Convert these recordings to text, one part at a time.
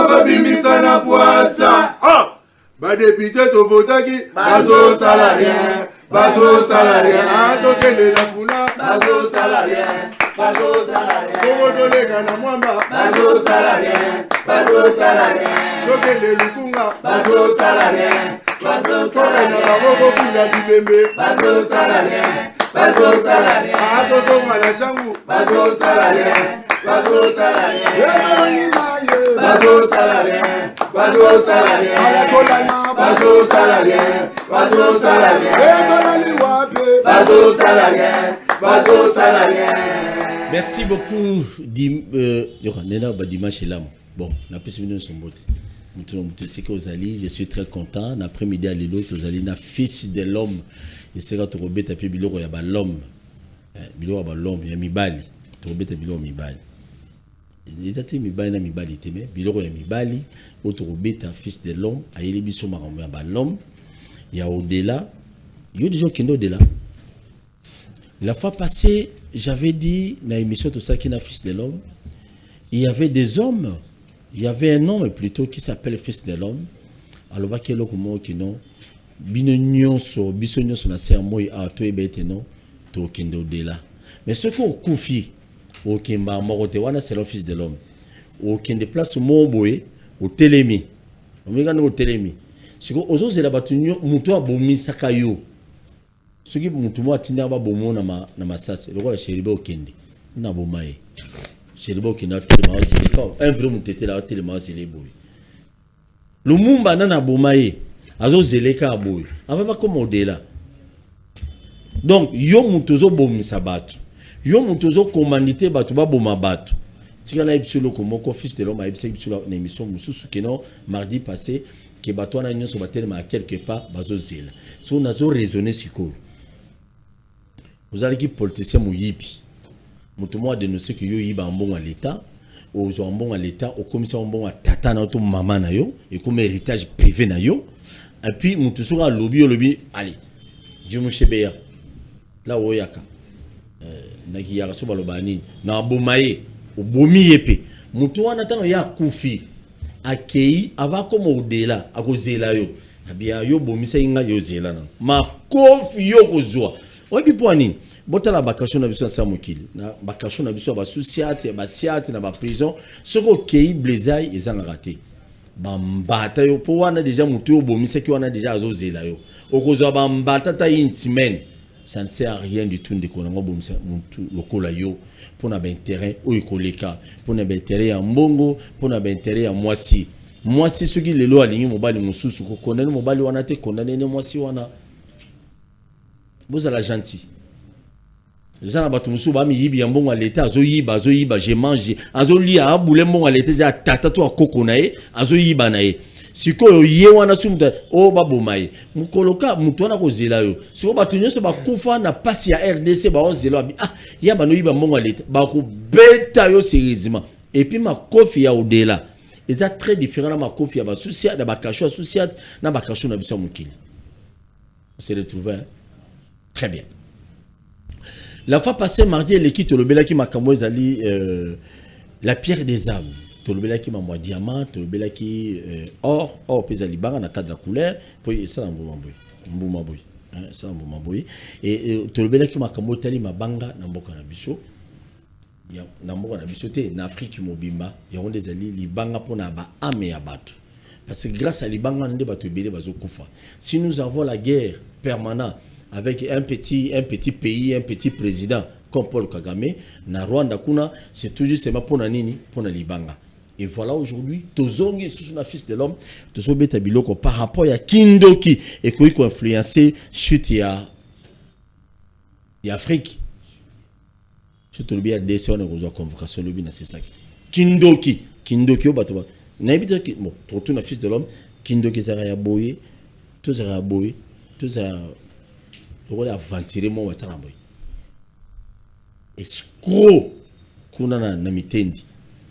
bakabimisa na poasa. Ba député to votaki bazo salarien, bazo salarien. Tokende na funa bazo salarien, bazo salarien. Komo tolega na mwamba bazo salarien, bazo salarien. Tokende lukunga bazo salarien, bazo salarien. Na baboko kula bibembe bazo salarien, bazo salarien. Toto mala changu bazo salarien, bazo salarien. Bazo salarien, bazo salarien, bazo salarien, bazo salarien, bazo salarien, bazo salarien. Merci beaucoup, Dimanche Lam. Bon, on a pu se venir sur je suis très content. L'après-midi à l'îlot, vous allez na fils de l'homme. Et c'est quand tu rebelles ta pied, il y a l'homme. Il y a l'homme, il y a Mibali. Tu rebelles ta pied, Mibali. Il y a Mibali, Mibali, Témé. Il y a Mibali, tu rebelles ta fils de l'homme. Il y a l'homme. Il y a au-delà. Il y a des gens qui sont au-delà. La fois passée, j'avais dit dans l'émission tout ça qui est un fils de l'homme. Il y avait des hommes. Il y avait un homme plutôt qui s'appelle fils de l'homme. Alors, il y a des gens qui sont binonyoso bisonyoso na se amoy a to ebete no to kendo de là mais ce qu'on kufi au kimba morote wana c'est le fils de l'homme au kende place mo boye au telemi on me gane au telemi ce que ozo zela batunyo muto abomisa kayo ce qui muto mo atinda ba bomo na masase le ko la sheriba au kende na bomaye sheriba au kende telema au zela un vrai mutete la telema au zela boye lumumba na bomaye azo zeleka aboy ava pas comme au-delà donc yo mutozo bomisa batu yo mutozo commandité batu ba boma batu tika na ibsolo ko moko fils de l'homme a ibsolo na émission mususu keno mardi passé que batu na nyonso batelema à quelque part bazo zela so on a zo raisonner siko vous allez qui politicien muyipi muto mo a dénoncer que yo yiba mbongo à l'état au zo mbongo à l'état au commission mbongo à tata na to maman na yo et comme héritage privé na yo. Et puis, nous sommes lobby, allez, je me suis bien. Là où il y a Naki Yarasoba Lobani, na Bomaye, au Bomi épée. Moutoua n'attend ya Koufi, à Kei, avant comme au-delà, à Rosela yo. Abia yo Bomisa Inga yo Zela. Ma Kofi yo Rozoa. Oui, puis pour Anine, bota la bakation na biso Samokili. Na bakation na biso ba société, ba siate na ba prison. Ce que Kei Blezai, ils ont raté. Bambata yo po wana déjà mutu yo bomisa ki wana déjà azozela yo okozwa bambata ta une semaine ça ne sert à rien du tout ndeko nango bomisa mutu lokola yo pona ba intérêt o ikoleka pona ba intérêt ya mbongo pona ba intérêt ya mwasi soki lelo alingi mobali mususu ko condamner mobali wana te condamner ne mwasi wana bozala gentil les gens là-bas, tout ba mi yibi yambongo à l'état, azo yiba, j'ai mangé, azo lia aboule mbongo à l'état, j'ai tata to akoko nae, azo yiba nae. Siko ye wana sumta o babomaye. Mukoloka mutu wana kozela yo. Siko batunyo so bakufa na pasi ya RDC ba ozela bi ah ya bano yiba mbongo à l'état, ba ko beta yo sérieusement. Et puis ma kofi ya au-delà. Et ça très différent na ma kofi ya ba social, na ba kasho social, na ba kasho na biso mukili. On s'est retrouvé hein? Très bien. La fois passée, mardi, l'équipe Tolobela qui m'a camoué la pierre des âmes. Tolobela qui m'a moi diamant, Tolobela qui or pèse libara na cadre couleur, puis ça en boumamboui. Ça en boumamboui. Et Tolobela qui m'a camoué tali ma banga na mboka na biso. Ya na mboka na biso te na Afrique mobimba, ya on des ali libanga pona ba ame ya batu. Parce que grâce à libanga ndé batu belé bazo kufa. Si nous avons la guerre permanente avec un petit pays, un petit président comme Paul Kagame, na Rwanda kuna, c'est tout justement pour nini, pour na libanga. Et voilà aujourd'hui, tozongi sous un fils de l'homme, tozobe tabiloko par rapport à Kindoki et qui a influencé chute ya Afrique. Surtout le bien DC on a reçu convocation le bien c'est ça. Kindoki au bateau. N'habite que bon, pour tout un fils de l'homme, Kindoki ça a boyé, tout ça a boyé, tout ça on a aventuré mon watamboy. Escroc kuna na mitendi.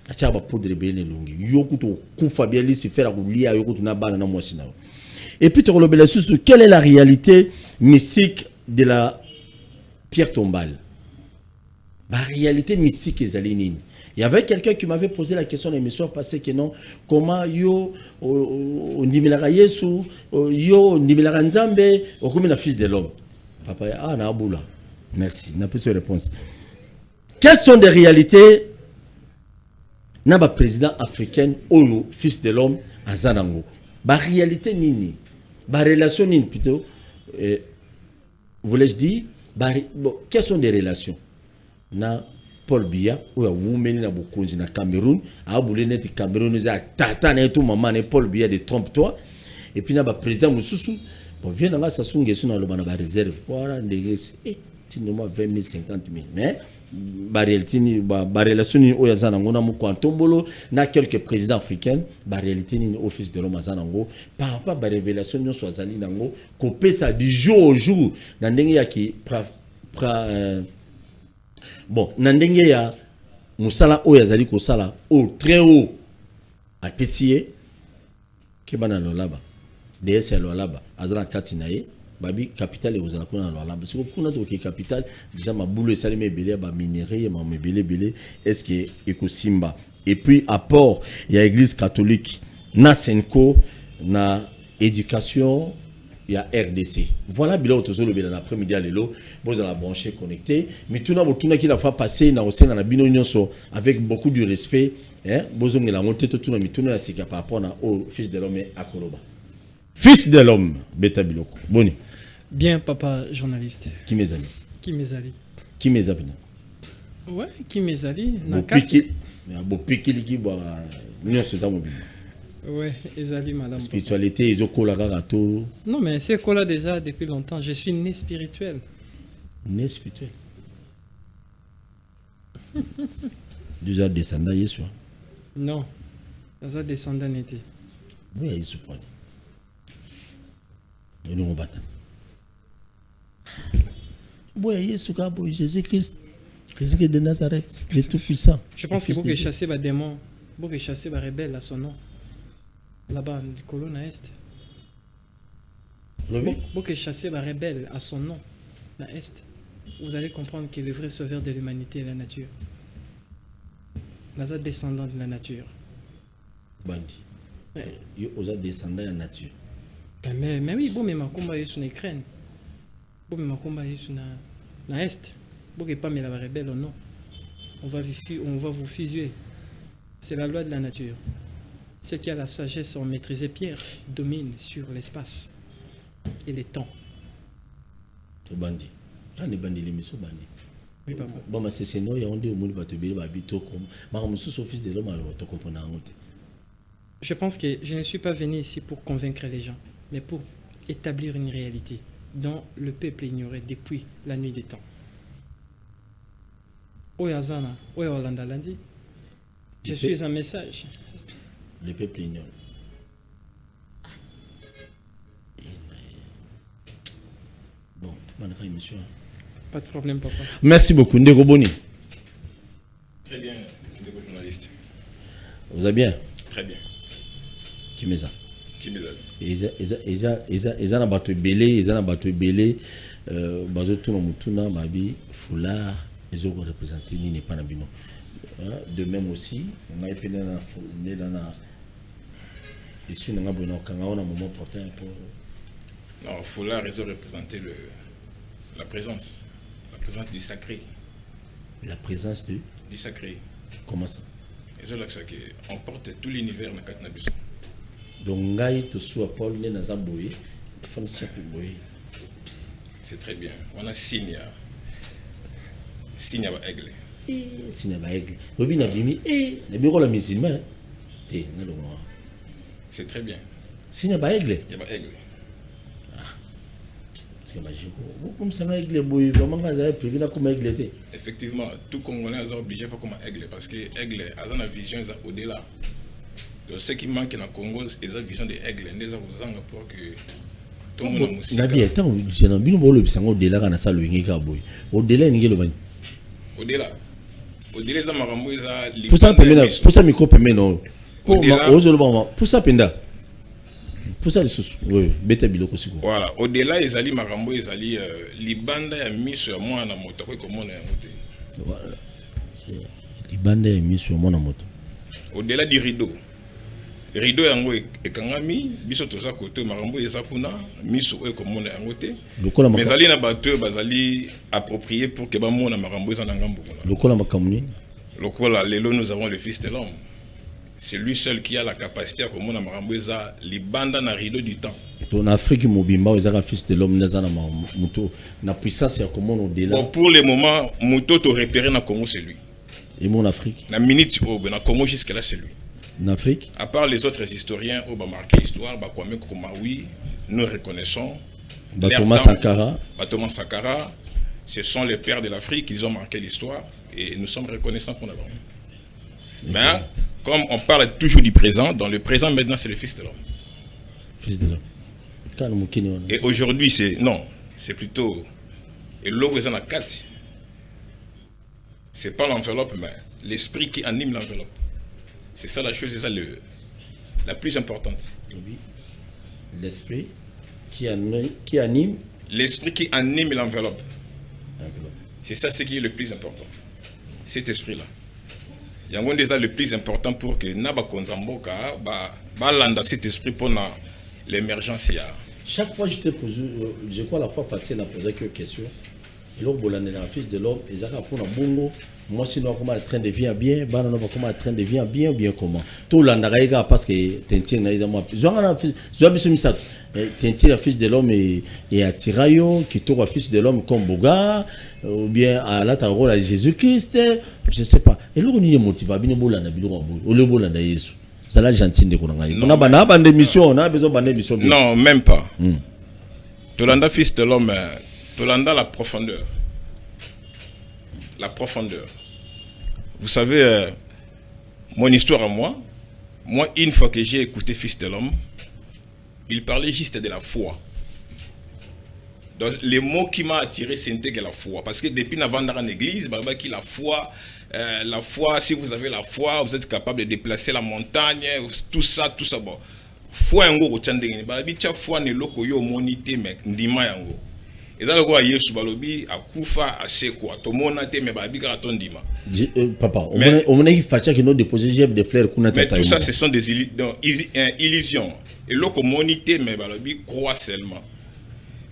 Acha ba poudre bene longi. Yoku to kufa bien li se faire roulia yoku to na bana na mwasi na. Et puis tu relèves sur quelle est la réalité mystique de la pierre tombale. La réalité mystique est Zalinine. Il y avait quelqu'un qui m'avait posé la question l'émission passée que non, comment yo Ndimilara Yesu, yo Ndimilara Nzambe, au comme la fils de l'homme. Papa, ah, na aboula. Merci, n'a plus de réponse. Quelles sont des réalités n'a pas président africain ou fils de l'homme à Zanango? La réalité nini, la relation nini plutôt. Voulais-je dire, bon, quelles sont des relations? Na Paul Biya ou ya women na bokonzi na Cameroun, a boulé net Cameroun za tata na tout maman na Paul Biya de trompe-toi. Et puis na ba président Moussousou, bon vient na Sassou Nguesso na lo bana ba réserve. Voilà ndegesi. Tu ne 20 000 50 000 mais ba réalité ni ba relation ni oya zanango na moko Antombolo na quelques présidents africains ba réalité ni office de l'homme zanango par rapport ba révélation nyo so zali nango ko pesa du jour au jour na ndenge ya ki bon na ndenge ya musala oya zali ko sala au très haut a pesier ke bana lo laba DS lo laba azala katinaye babi capital et aux alacons dans la parce que kuna to capital déjà ma boule salé mes belé ba minerai ma belé est-ce que ekosimba et puis apport il y a église catholique na Senko na éducation il y a RDC voilà bilan to zolo bela l'après-midi à l'élo vous allez brancher connecté mais tout na qui la fois passé na aussi dans la bino nyonso avec beaucoup de respect hein bozong la montée tout na mituna c'est par rapport au fils de l'homme à Koloba fils de l'homme beta biloko boni. Bien, papa journaliste. Qui mes amis? Qui mes amis? Qui mes amis? Ouais, qui mes amis? Bon piqué qui boit nous c'est ça mobile. Ouais, Ezali madame. Spiritualité, ils ont collé gâteau. Non mais c'est quoi là déjà depuis longtemps. Je suis né spirituel. Né spirituel. Déjà descendant Yesu. Non, ça descendant n'était. Oui, il se prend. Et nous on bat. Jésus-Christ de Nazareth, le Tout-Puissant. Je pense qu'il faut que chasser les démons, il faut que chasser les rebelles à son nom. Là-bas, le colonne à Est. Il faut que chasser les rebelles à son nom, à Est. Vous allez comprendre que le vrai sauveur de l'humanité est la nature. Nous sommes descendants de la nature. Bandi. Vous êtes descendants de la nature. Mais oui, bon, mais ma combat est sur l'écran. Bon, mais ma combat est sur na Est. Bon, que pas mais la rebelle, non. On va vous fuser. C'est la loi de la nature. Ceux qui a la sagesse en maîtriser Pierre domine sur l'espace et les temps. Bandi. Quand les bandits les missions bandi. Oui, papa. Bon, mais c'est non, il y a un des monde va te bélir, va habiter comme. Mais on sous office de l'homme, alors tu comprends. Je pense que je ne suis pas venu ici pour convaincre les gens, mais pour établir une réalité dont le peuple ignorait depuis la nuit des temps. Oyazana, Oyolanda Landi, je suis un message. Le peuple ignore. Bon, tu m'as dit, monsieur. Pas de problème, papa. Merci beaucoup, Ndeko Boni. Très bien, Ndeko journaliste. Vous allez bien? Très bien. Qui met ça? Qui met ça? Ils ont battu belé, ils ont battu belé. Bazo tout le monde, babi, foulard, ils ont représenté ni n'est pas nabino. De même aussi, on a été dans la ici on a besoin quand on a un moment porté un peu. Non, foulard, ils ont représenté la présence du sacré. La présence du sacré. Comment ça? Ils ont l'accès qu'on porte tout l'univers dans quatre nabis. Donc, Ngaï, tu sois Paul, né dans un boy, c'est très bien. On a signe à aigle. Signe à aigle. Robi n'a bimi, le bureau la musulman. C'est très bien. Signe à aigle. Il y a aigle. C'est magique. Comme ça, aigle, boy, vraiment, vous avez prévu comme aigle. Effectivement, tout Congolais est obligé de faire comme aigle parce que aigle a une vision au-delà. Ce qui manque dans le Congo, c'est la vision de l'aigle. Nous avons besoin pour que tout le monde ait une vision. J'ai un peu de au-delà de ça, au-delà, au-delà. Au-delà, ça m'a rendu ça. Pour ça, micro permet non. Pour ça, penda. Pour ça, les sous. Oui, bête biloko aussi. Voilà. Au-delà, ils allaient marambo, ils allaient libanda ya miso ya moi na moto quoi comme on est monté. Voilà. Libande est mis sur mon moto. Au-delà du rideau. Rideau yango ekangami biso toza côté marambo ezakuna miso ekomona yango te. Mais ali na bato bazali approprié pour que ba mona marambo ezana ngambo. Lokola makamuni. Lokola lelo nous avons le fils de l'homme. C'est lui seul qui a la capacité à komona marambo eza libanda na rideau du temps. En Afrique mobimba ezaka fils de l'homme nazana muto na puissance ya komona au-delà. Bon, pour le moment muto to repérer na Congo c'est lui. Et mon Afrique. Na minute au na Congo jusque là c'est lui. En Afrique. À part les autres historiens qui ont marqué l'histoire, Kwame Nkrumah, oui, nous reconnaissons. Thomas Sankara. Thomas Sankara, ce sont les pères de l'Afrique, ils ont marqué l'histoire et nous sommes reconnaissants pour l'avant. Mais comme on parle toujours du présent, dans le présent maintenant c'est le Fils de l'homme. Fils de l'homme. Et aujourd'hui c'est plutôt et logo est en 4. C'est pas l'enveloppe mais l'esprit qui anime l'enveloppe. C'est ça la chose, c'est ça la plus importante. Oui. L'esprit qui anime. L'esprit qui anime l'enveloppe. C'est ça ce qui est le plus important. Cet esprit-là. Il y a déjà le plus important pour que Naba Konzamboka landa cet esprit pour l'émergence. Chaque fois je te pose, je crois la fois passée, on a posé quelques questions. Et là, le fils de l'homme, ils ont pour bongo. Moi, sinon, comment le train de vie bien, comment le train de vie bien ou bien comment. Tout l'andaïga parce que Tintin a évidemment. Tintin, fils de l'homme et à Tirayo, qui tourne fils de l'homme comme Boga, ou bien à la rôle à Jésus-Christ, je ne sais pas. Et là, on est motivé, bien bolanda, ou le bolanda Jésus. C'est la gentille de Konanga. On a des missions, on a besoin de missions. Non, même pas. Tolanda, fils de l'homme. Tolanda, la profondeur. La profondeur. Vous savez, mon histoire à moi, une fois que j'ai écouté Fils de l'homme, il parlait juste de la foi. Donc, les mots qui m'ont attiré, c'était que la foi. Parce que depuis avant dans l'église, la foi, si vous avez la foi, vous êtes capable de déplacer la montagne, tout ça. Bon. Foi yango kochandenge. Chaque fois, ne loko yo monité, mais ndima yango. Et ça, le quoi, Yesu balobi, akufa, aseko, atomona te, mais babi karatondima. Papa, on a dit facha qui nous déposé j'ai des fleurs qu'on a. Mais tout ça, ce sont des illusions. Et l'autre monité, mais balobi croit seulement.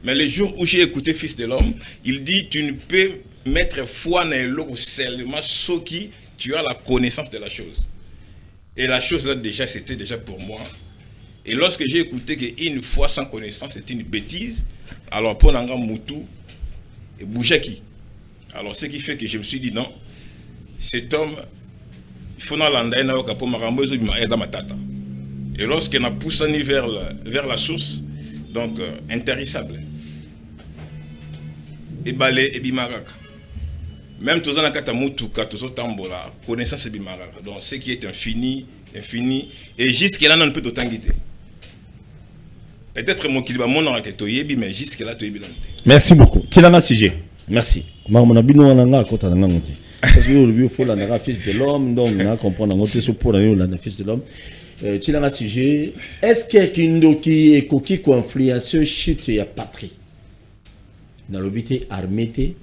Mais le jour où j'ai écouté Fils de l'homme, il dit tu ne peux mettre foi dans l'autre seulement ce qui tu as la connaissance de la chose. Et la chose là déjà c'était déjà pour moi. Et lorsque j'ai écouté qu'une foi sans connaissance c'est une bêtise, alors pour Nanga Moutou et Boujaki. Alors ce qui fait que je me suis dit non, cet homme, il faut l'anda na oka pour marambo zo bima eza matata. Et lorsqu'il a poussé vers la source, donc intarissable. Et balé et bimaraka. Même tous en kata mutuka, tous au tambola, connaissance et bimaraka. Donc ce qui est infini, et jusqu'à là on ne peut autant guider. Peut-être mon kiliba mon enquête yebi mais jusqu'à là tu es bilan. Merci beaucoup. Tilanga sujet. Merci. Mamona bino nanga kota nanga ngoti. Parce que le faut la fils de l'homme donc on a comprendre ngoti so pour la fils de l'homme. Tilanga sujet. Est-ce que kindoki et koki ko influenceur chute ya patrie. Dans l'obité armée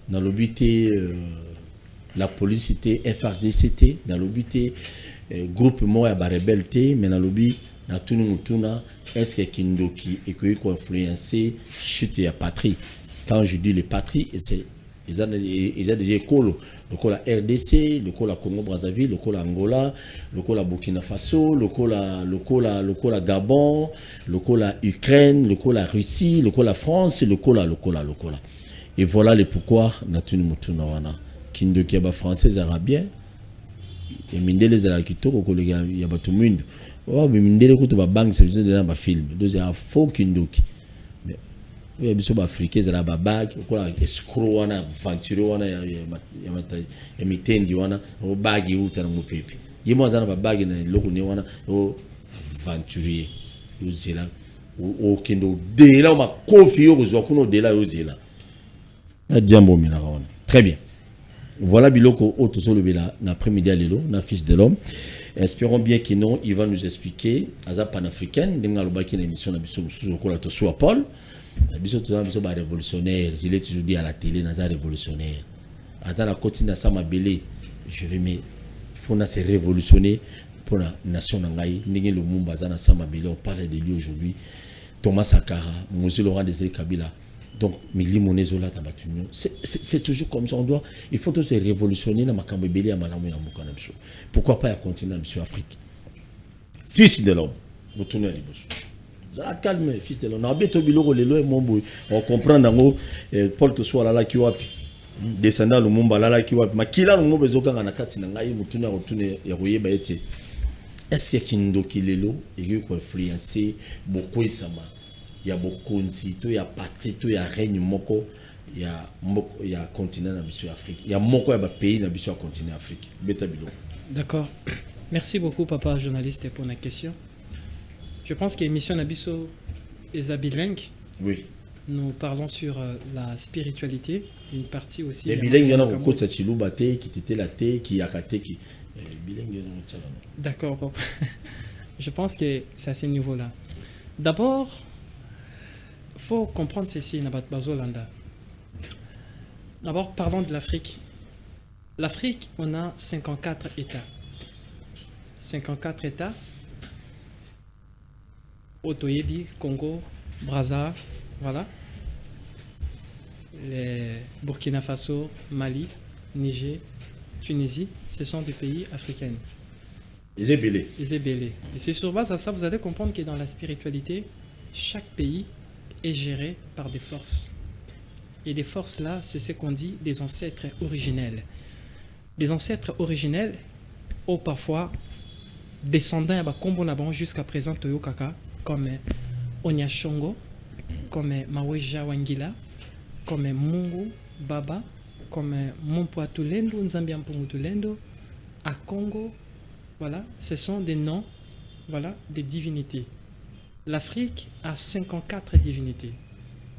dans l'obité la police FRDC dans l'obité groupe moi ya rebelle mais dans l'obité na tunu mutuna est-ce que kindoki et ko influencer chute ya patrie. Quand je dis les patries, ils ont déjà école, le la RDC, le la Congo Brazzaville, le la Angola, le la Burkina Faso, le la Gabon, le la Ukraine, le la Russie, le la France, le la. Et voilà les pourquoi natuni mutuna wana. Kindoki ba français arabien et mindele za kitoko ko lega ya batu mundu. Oh mais mindele ko to ba bank c'est dans ba film. Deuxième faux kindoki. Il y a des gens africains qui ont des bagues, des escrocs, des aventuriers, des mitendi, des bagues qui ont des bagues. Il y a des bagues qui ont des aventuriers. Très bien. Voilà Biloko l'après-midi à l'élo, na fils de l'homme. Espérons bien qu'il va nous expliquer, à panafricaine, dans l'émission de Paul. Révolutionnaire, je l'ai toujours dit à la télé, révolutionnaire. Attends la continue sama belé. Je vais mais faut na se révolutionner pour la nation nangai. Ndenge le mumba zana sama belé. On parle de lui aujourd'hui. Thomas Sankara, Mosé Laurent Désiré Kabila. Donc, Mili Monezola Tabatunyo. C'est toujours comme ça. Il faut tous se révolutionner dans ma cambébélé à Malamou Yamoukanabiso. Pourquoi pas continuer à Monsieur Afrique? Fils de l'homme. Vous tournez à l'Ibosu. Ça calme, fils de l'homme. On comprend dans Paul Toussoa là qui wapi. Descendant le Mumba là qui wapi. Ma kila le Mumba zoka na kati na ngai mutuna retourner yaroye ba ete. Est-ce que Kindo Kilelo et qui influencer beaucoup Isama? Il y a beaucoup de sites, il y a patrie, il y a règne moko, il y a continent dans l'Afrique. Il y a moko il y a pays dans le continent Afrique. D'accord. Merci beaucoup papa journaliste pour la question. Je pense que l'émission Nabiso est bilingue. Oui. Nous parlons sur la spiritualité, une partie aussi. Les bilingues, il y en a beaucoup de Chiloubate, qui était la thé, qui a raté, qui. D'accord, papa. Je pense que c'est à ce niveau-là. D'abord, il faut comprendre ceci, Nabat Bazolanda. D'abord, parlons de l'Afrique. L'Afrique, on a 54 États. 54 États. Otoyebi, Congo, Brazza, voilà. Les Burkina Faso, Mali, Niger, Tunisie, ce sont des pays africains. Ils étaient belés. Et c'est sur base à ça, vous allez comprendre que dans la spiritualité, chaque pays est géré par des forces. Et les forces là, c'est ce qu'on dit des ancêtres originels. Des ancêtres originels, ou parfois descendants jusqu'à présent Toyo Kaka, comme Onyashongo, comme Maweja Wangila, comme Mungu Baba, comme Mompoatulendo, Nzambiampumutulendo, à Congo. Voilà, ce sont des noms, voilà, des divinités. L'Afrique a 54 divinités.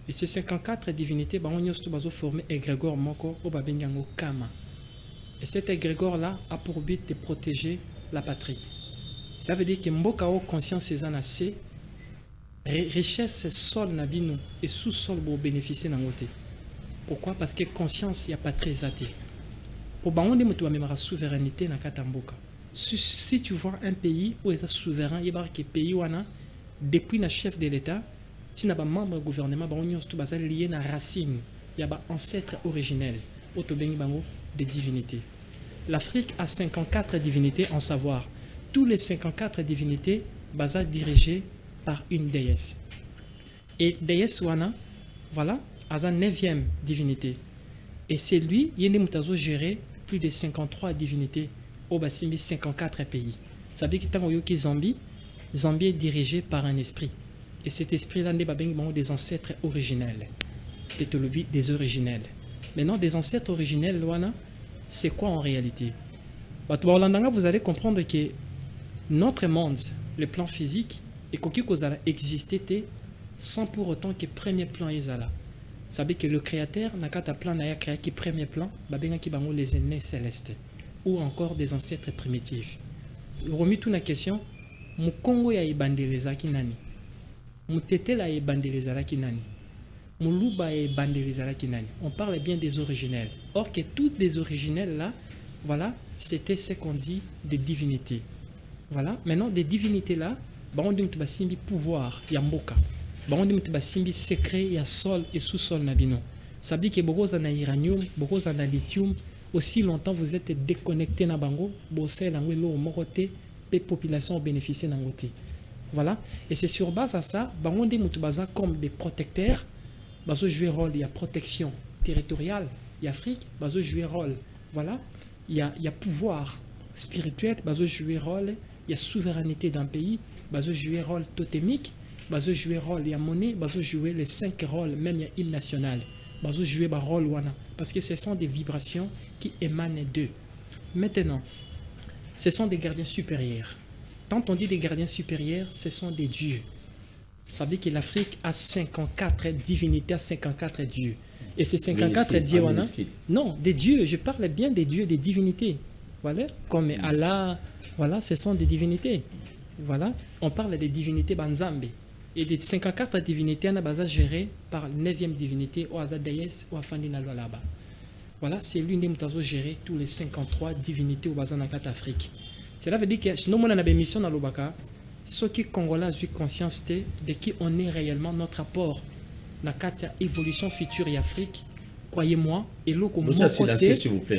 Et ces 54 divinités, on a formé égrégore Moko au Babengango Kama. Et cet égrégore-là a pour but de protéger la patrie. Ça veut dire que Mbokao conscience est assez, richesse sol nabino et sous-sol pour bénéficier d'un côté. Pourquoi? Parce que conscience, il n'y a pas très athée. Pour baonder la souveraineté dans Katamboka. Si tu vois un pays où il est souverain, il y a un pays où depuis le chef de l'État, si il y a un membre du gouvernement, il y a lié à la racine, il y a un ancêtre originel, des divinités. L'Afrique a 54 divinités, en savoir. Tous les 54 divinités sont dirigées par une déesse. Et déesse Wana, voilà, a la 9e divinité. Et c'est lui, il a géré plus de 53 divinités au 54 pays. Ça veut dire que Zambie est dirigé par un esprit. Et cet esprit-là, des ancêtres originels. Des originels. Maintenant, des ancêtres originels, c'est quoi en réalité? Vous allez comprendre que notre monde, le plan physique, et qu'il existé sans pour autant que le premier plan est là. Ça veut dire que le créateur n'a qu'à plan n'a créé que premier plan, les aînés célestes ou encore des ancêtres primitifs. Remis toute la question, mon Congo ya ibandeleza kinani, mon Tétel ya ibandeleza kinani, mon Luba ya ibandeleza kinani. On parle bien des originels. Or que toutes les originels là, voilà, c'était ce qu'on dit des divinités. Voilà, maintenant des divinités là, on dit que simbi pouvoir, yamboka. On dit que simbi secret, il y a sol et sous-sol nabino. Ça veut dire que beaucoup en uranium, beaucoup en lithium. Aussi longtemps vous êtes déconnecté na bango, bossé dans l'eau moroté, les populations bénéficient d'un côté. Voilà. Et c'est sur base à ça, on dit que comme des protecteurs, bazo jouer rôle, il y a protection territoriale, il y a Afrique, bazo jouer rôle. Voilà. Il y a pouvoir spirituel, bazo jouer rôle, il y a souveraineté d'un pays, bazo jouer rôle totémique, bazo jouer rôle, il y a monnaie, bazo jouer les 5 rôles, même il y a hymne national. Bazo jouer ba rôle wana parce que ce sont des vibrations qui émanent d'eux. Maintenant, ce sont des gardiens supérieurs. Quand on dit des gardiens supérieurs, ce sont des dieux. Ça veut dire que l'Afrique a 54 divinités, 54 dieux. Et ces 54 dieux, non, des dieux, je parle bien des dieux, des divinités. Voilà, comme Allah, voilà, ce sont des divinités. Voilà, on parle des divinités Banzambe. Et des 54 divinités, on a géré par la 9e divinité, ou Azadayes, ou Afandina Lolaba. Voilà, c'est l'une des moutazo gérer tous les 53 divinités au Bazanakat Afrique. Cela veut dire que si nous avons une mission dans l'Obaka, ceux qui Congolais ont conscience de qui on est réellement, notre apport dans la évolution future et Afrique. Croyez-moi, et l'eau comme mon côté,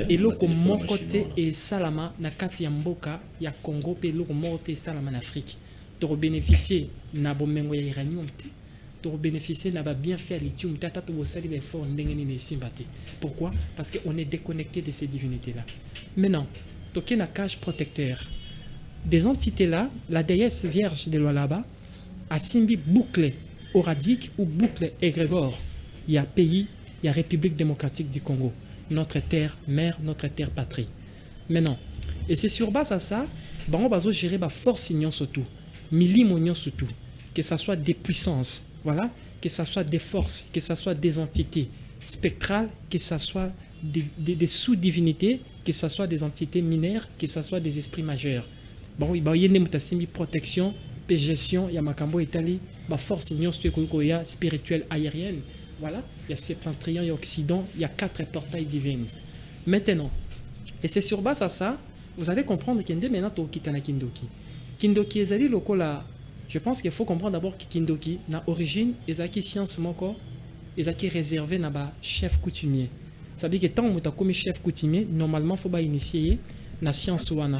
et l'eau comme mon côté et Salama, na kati ya mboka ya Congo, et l'eau comme mon côté Salama en Afrique. Pour bénéficier na bomengo ya uranium, pour bénéficier na bien faire lithium, tata to sali be fort ndengeni ne simbate. Pourquoi? Parce qu'on est déconnecté de ces divinités-là. Maintenant, toqué na cage protecteur. Des entités-là, la déesse vierge de Lualaba a simbi boucle oradique ou boucle égrégore. Il y a pays, il y a République démocratique du Congo, notre terre mère, notre terre patrie. Maintenant, et c'est sur base à ça, on va gérer la force union surtout, millim union surtout, que ce soit des puissances, voilà, que ce soit des forces, que ce soit des entités spectrales, que ce soit des sous-divinités, que ce soit des entités mineures, que ce soit des esprits majeurs. Bon, il y a une protection, gestion, il y a Makambo Italie, la force union spirituelle aérienne. Voilà, il y a septentrion, il y a Occident, il y a 4 portails divins. Maintenant, et c'est sur base à ça, vous allez comprendre qu'il y a maintenant Kitana Kindoki. Kindoki est allé lokola. Je pense qu'il faut comprendre d'abord que Kindoki, na origine, ezaki science moko, ezaki réservé na ba chef coutumier. Ça veut dire que tant que tu as comme chef coutumier, normalement, il faut pas initier na science wana.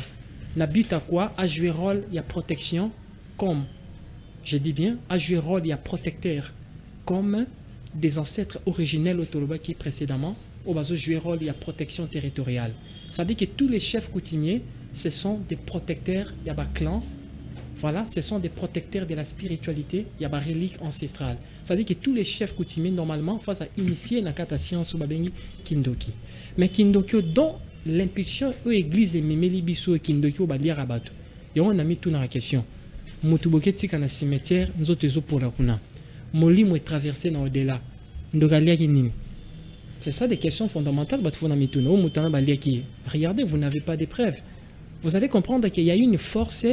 Na but à quoi? À jouer rôle, il y a protection, comme, je dis bien, à jouer rôle, il y a protecteur, comme des ancêtres originels au Toloba qui précédemment, au baso jouer rôle, il y a protection territoriale. Ça veut dire que tous les chefs coutumiers, ce sont des protecteurs, il y a des clans, voilà, ce sont des protecteurs de la spiritualité, il y a des reliques ancestrales. Ça veut dire que tous les chefs coutumiers, normalement, face à initier la kata science ou babengi Kindoki. Mais Kindoki, dont l'impulsion aux églises et Memeli Bissou et Kindoki au Balia Rabato. Et on a mis tout dans la question. Mutuboke tika na cimetière, nous autres pour la kuna. Molimo est traversé dans au-delà. C'est ça des questions fondamentales. Regardez, vous n'avez pas de preuves. Vous allez comprendre qu'il y a une force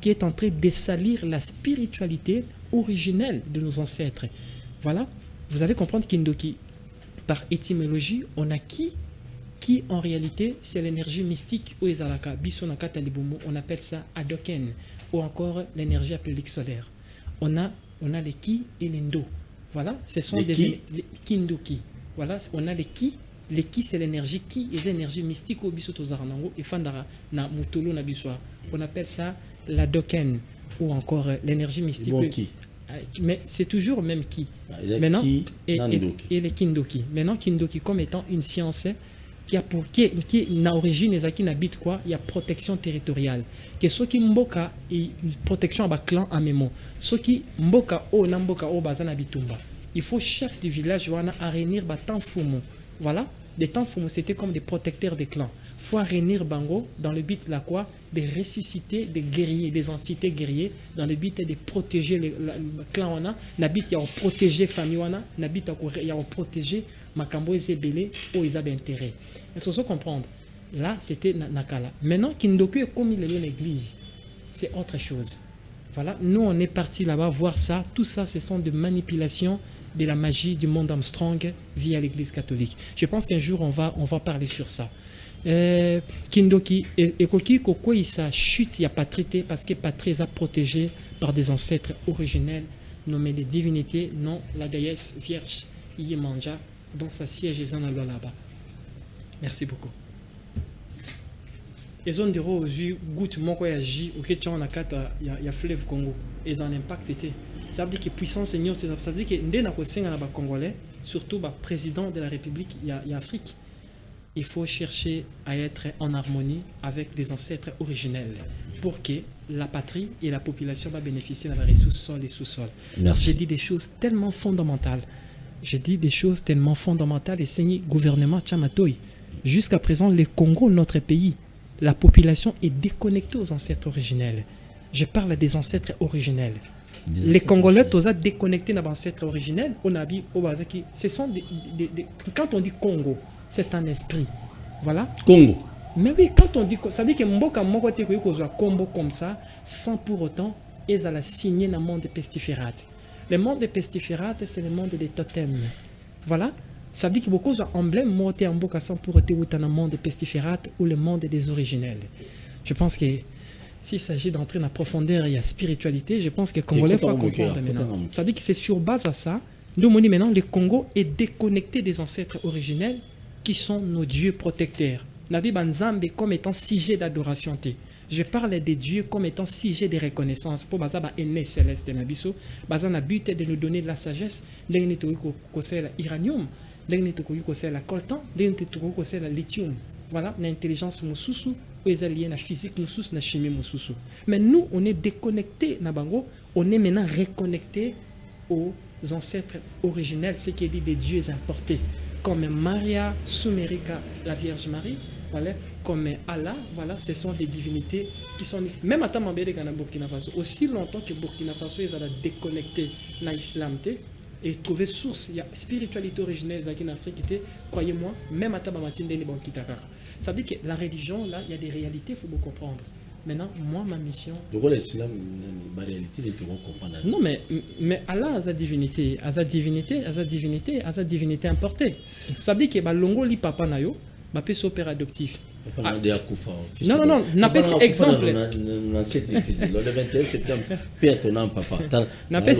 qui est en train de salir la spiritualité originelle de nos ancêtres. Voilà. Vous allez comprendre qu'Indoki, par étymologie, on a qui en réalité c'est l'énergie mystique ou ezalaka. Bisonaka talibumu, on appelle ça Adoken, ou encore l'énergie appelée solaire. On a les ki et les ndo. Voilà, ce sont les kindoki. Voilà, on a les ki. Les ki, c'est l'énergie qui est l'énergie mystique au bisoto zaranango et fandara na mutolo na biswa. On appelle ça la doken ou encore l'énergie mystique. Bon, qui? Mais c'est toujours même ki. Maintenant, et les kindoki. Maintenant, kindoki comme étant une science qui na origine qui n'habite quoi, il y a protection territoriale. Que ceux qui mboka et protection à clan à mémo. Ceux qui mboka o namboka o bazana bitumba. Il faut chef du village wana à réunir batan fumo. Voilà, des temps fumo c'était comme des protecteurs des clans. Faut réunir bango dans le but là quoi, de ressusciter des guerriers, des entités guerriers dans le but de protéger le clan wana, n'habite ya protéger famille wana, n'habite ya protéger makambo ezebele ou ils avaient intérêt. Est-ce que vous comprendre? Là, c'était Nakala. Maintenant, Kindoku est comme il est l'église. C'est autre chose. Voilà, nous on est parti là-bas voir ça. Tout ça, ce sont des manipulations de la magie du monde Armstrong via l'église catholique. Je pense qu'un jour on va parler sur ça. Kindoki et Koki Koko il sa chute, il y a patrité parce que patrie est protégée par des ancêtres originels nommés des divinités, non la déesse vierge Yemanja dans sa siège et là-bas. Merci beaucoup. Et zone de rose, goutte moko ya ji, ok tu en a kata ya fleuve Congo et un impact était. Ça veut dire que puissance seigneur, ça veut dire que ndé na ko senga na ba congolais, surtout ba président de la République, il y a Afrique. Il faut chercher à être en harmonie avec les ancêtres originels pour que la patrie et la population va bénéficier de la ressource sol et sous-sol. J'ai dit des choses tellement fondamentales. J'ai dit des choses tellement fondamentales et c'est le gouvernement Tchamatoy. Jusqu'à présent, le Congo, notre pays, la population est déconnectée aux ancêtres originels. Je parle des ancêtres originels. Les Congolais, tous déconnectés des ancêtres originels, on a dit, ce sont quand on dit Congo, c'est un esprit. Voilà. Congo. Mais oui, quand on dit, ça veut dire que Mboka Moko te kozo combo comme ça, sans pour autant, ils allaient signer dans le monde des pestiférates. Le monde des pestiférates, c'est le monde des totems. Voilà. Ça veut dire que beaucoup d'emblèmes montés en boca sans pour être dans le monde pestiférate ou le monde des originels. Je pense que s'il s'agit d'entrer dans la profondeur et la spiritualité, je pense que les Congolais faut comprendre maintenant. Ça veut dire que c'est sur base à ça, nous on dit maintenant le Congo est déconnecté des ancêtres originels qui sont nos dieux protecteurs. Nabi Banzambe comme étant sujet d'adoration. Je parle des dieux comme étant sujet de reconnaissance. Pour Baza aîné céleste Nabiso, Baza na but de nous donner de la sagesse, l'un c'est l'iranium, l'un c'est la coltan, l'un c'est la lithium. Voilà, l'intelligence mususu, ou les liés la physique mususu, la chimie mususu. Mais nous, on est déconnectés, Nabango, on est maintenant reconnectés aux ancêtres originels, ce qui est dit des dieux importés, comme Maria, Sumerica, la Vierge Marie, voilà, comme Allah, voilà, ce sont des divinités qui sont... Même à Tamambé de Burkina Faso, aussi longtemps que Burkina Faso, ils ont déconnecté l'islam, et trouver source, il y a spiritualité originelle en Afrique, croyez-moi, même à Tabamatine, ça veut dire que la religion, là, il y a des réalités, il faut vous comprendre. Maintenant, moi, ma mission... Donc, l'islam, la réalité, il faut comprendre. Non, mais Allah a sa divinité, importée. Ça veut dire que Longo li papa na yo, ma peut son père adoptif. Non, n'a pas si exemple. Le 21 septembre, père ton nom, papa. N'a pas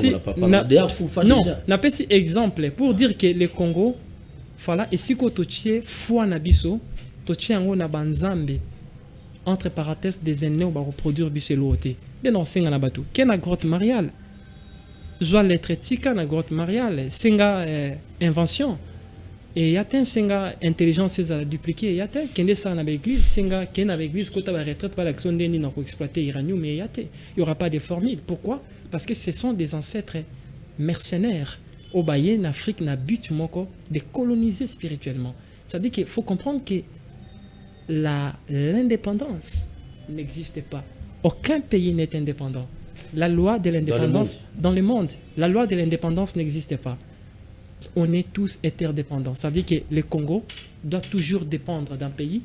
si exemple pour dire que le Congo, voilà, et si tu tiens foi na biso, tu tiens na banzambe, entre parenthèses des aînés, on va reproduire biseloté. Des non, c'est un abatou. Qu'est la grotte mariale? Joie lettre tika na grotte mariale. C'est une invention. Et il y a une intelligence à dupliquer. Il y a une ça dans l'église, c'est une église qui a retraite par l'action d'Eni pour exploiter l'uranium, mais il n'y aura pas de formule. Pourquoi? Parce que ce sont des ancêtres mercenaires. Au Baye, en Afrique, n'a but de coloniser spirituellement. Ça veut dire qu'il faut comprendre que l'indépendance n'existe pas. Aucun pays n'est indépendant. La loi de l'indépendance dans le monde, la loi de l'indépendance n'existe pas. On est tous interdépendants. Ça veut dire que le Congo doit toujours dépendre d'un pays.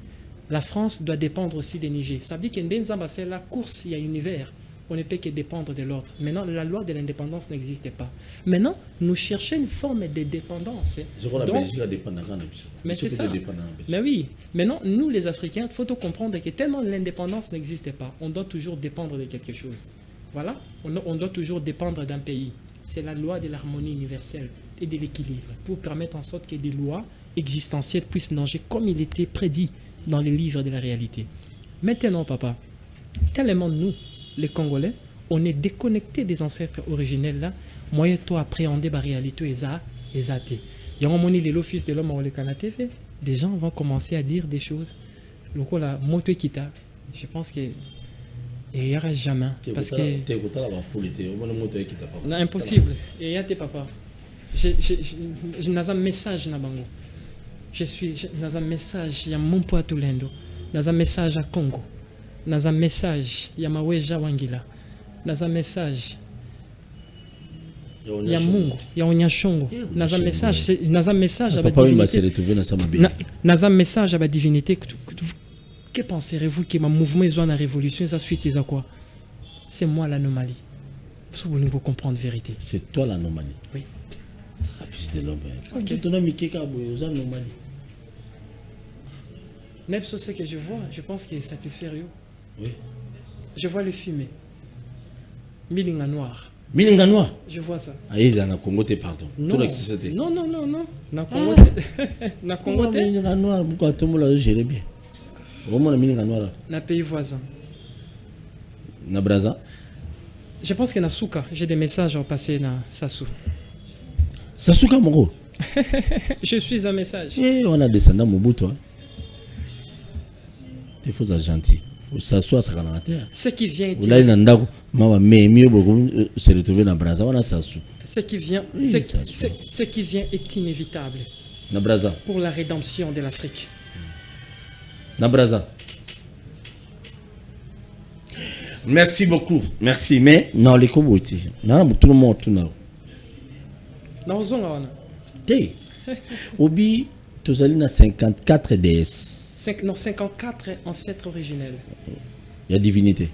La France doit dépendre aussi des Niger. Ça veut dire que dans la course, il y a un univers. On ne peut que dépendre de l'autre. Maintenant, la loi de l'indépendance n'existe pas. Maintenant, nous cherchons une forme de dépendance. Mais c'est ça. Mais oui. Maintenant, nous les Africains, il faut comprendre que tellement l'indépendance n'existe pas, on doit toujours dépendre de quelque chose. Voilà. On doit toujours dépendre d'un pays. C'est la loi de l'harmonie universelle et de l'équilibre pour permettre en sorte que des lois existentielles puissent nager comme il était prédit dans les livres de la réalité. Maintenant, papa, tellement nous, les Congolais, on est déconnectés des ancêtres originels là. Moi, toi, appréhender la réalité exacte. Il y a un moment où l'office de l'homme le Canada TV, des gens vont commencer à dire des choses. Le coup là, moto kita, je pense que il n'y aura jamais. Parce que non, impossible. Et il y a tes papas. Je n'ai un message na bango. Je suis dans un message, il y a mon poids tout l'endo. Dans un message à Congo. Dans un message, il y a Maweja Wangila. Dans un message, il y a Mungu, il y a Onyashongo. Dans un message, dans un message à la divinité. Dans un message à la divinité. Que penserez-vous que mon mouvement est dans la révolution, ça suite est à quoi? C'est moi l'anomalie. Vous pouvez comprendre la vérité. C'est toi l'anomalie. Oui. La fils de l'homme. Ok. Tu as mis quelqu'un aux anomalies. Nepso, ce que je vois, je pense qu'il est satisfait. Oui. Je vois le fumée. Milinga noir. Milinga noir. Je vois ça. Ah, il est dans le Congo, pardon. Non. Non. Dans Congo, dans Congo, Milinga noir, pourquoi tout le monde l'a géré bien? Comment la Milinga noir? Dans pays voisin. Na Braza. Je pense que na Souka, j'ai des messages à passer dans Sassou. Sassouka Moro. Je suis un message. Et on a descendu à Mobutu. Il faut être gentil. Il faut s'asseoir sur la terre. Ce qui vient est inévitable. Se retrouver dans Braza, on a Sassou. Ce qui vient est inévitable. Na Braza. Pour la rédemption de l'Afrique. Na Braza. Merci beaucoup. Merci. Mais non, les Kobouti. Non, tout le monde tout now. Non, on Té. Obi, tu as 54 déesses. 54 ancêtres originels. Il y a divinité.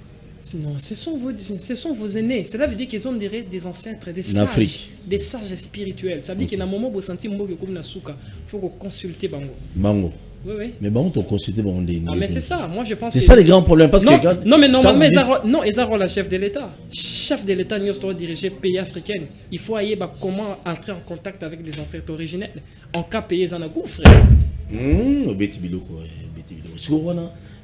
Non, ce sont vos aînés. Cela veut dire qu'ils ont des ancêtres, des sages spirituels. Ça veut dire qu'il y a un moment où vous sentez comme Nasuka, il faut consulter Bango. Bango. Oui. Mais bon, tu consulter Bango. Ah, mais c'est ça. Moi, je pense. C'est ça les grands problèmes. Parce non, que quand, non, mais normalement, dites... ils ont le chef de l'État. Chef de l'État, nous doit diriger pays africain. Il faut aller comment entrer en contact avec des ancêtres originels. En cas pays, ils en ont gouffre. Betty Biloko. Si vous voulez,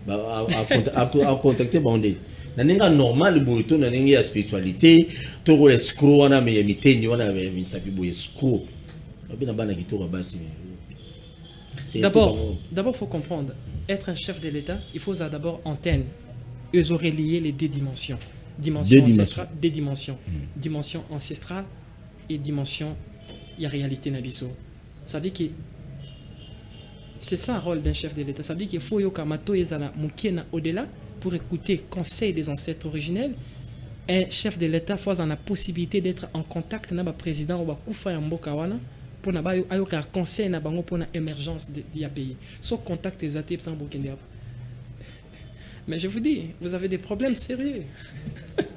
à contacter Bandé. Nanenga normal boito nanenga ya spiritualité to ko escroc wana me mitenyi wana me misapi bo escroc babina bana kitoko basi. D'abord faut comprendre, être un chef de l'État, il faut d'abord antenne. Ils auraient lié les deux dimensions. Dimension ancestrale et dimension y a réalité nabiso. Ça veut dire que c'est ça le rôle d'un chef de l'État. Ça veut dire qu'il faut yokamato ezala mukena au-delà pour écouter conseil des ancêtres originels. Un chef de l'État faut avoir la possibilité d'être en contact avec le président ou kufa ya mboka wana pour na ba ayoka conseil na bango pour l'émergence du pays. Sans contact des athées sans bokende. Mais je vous dis, vous avez des problèmes sérieux.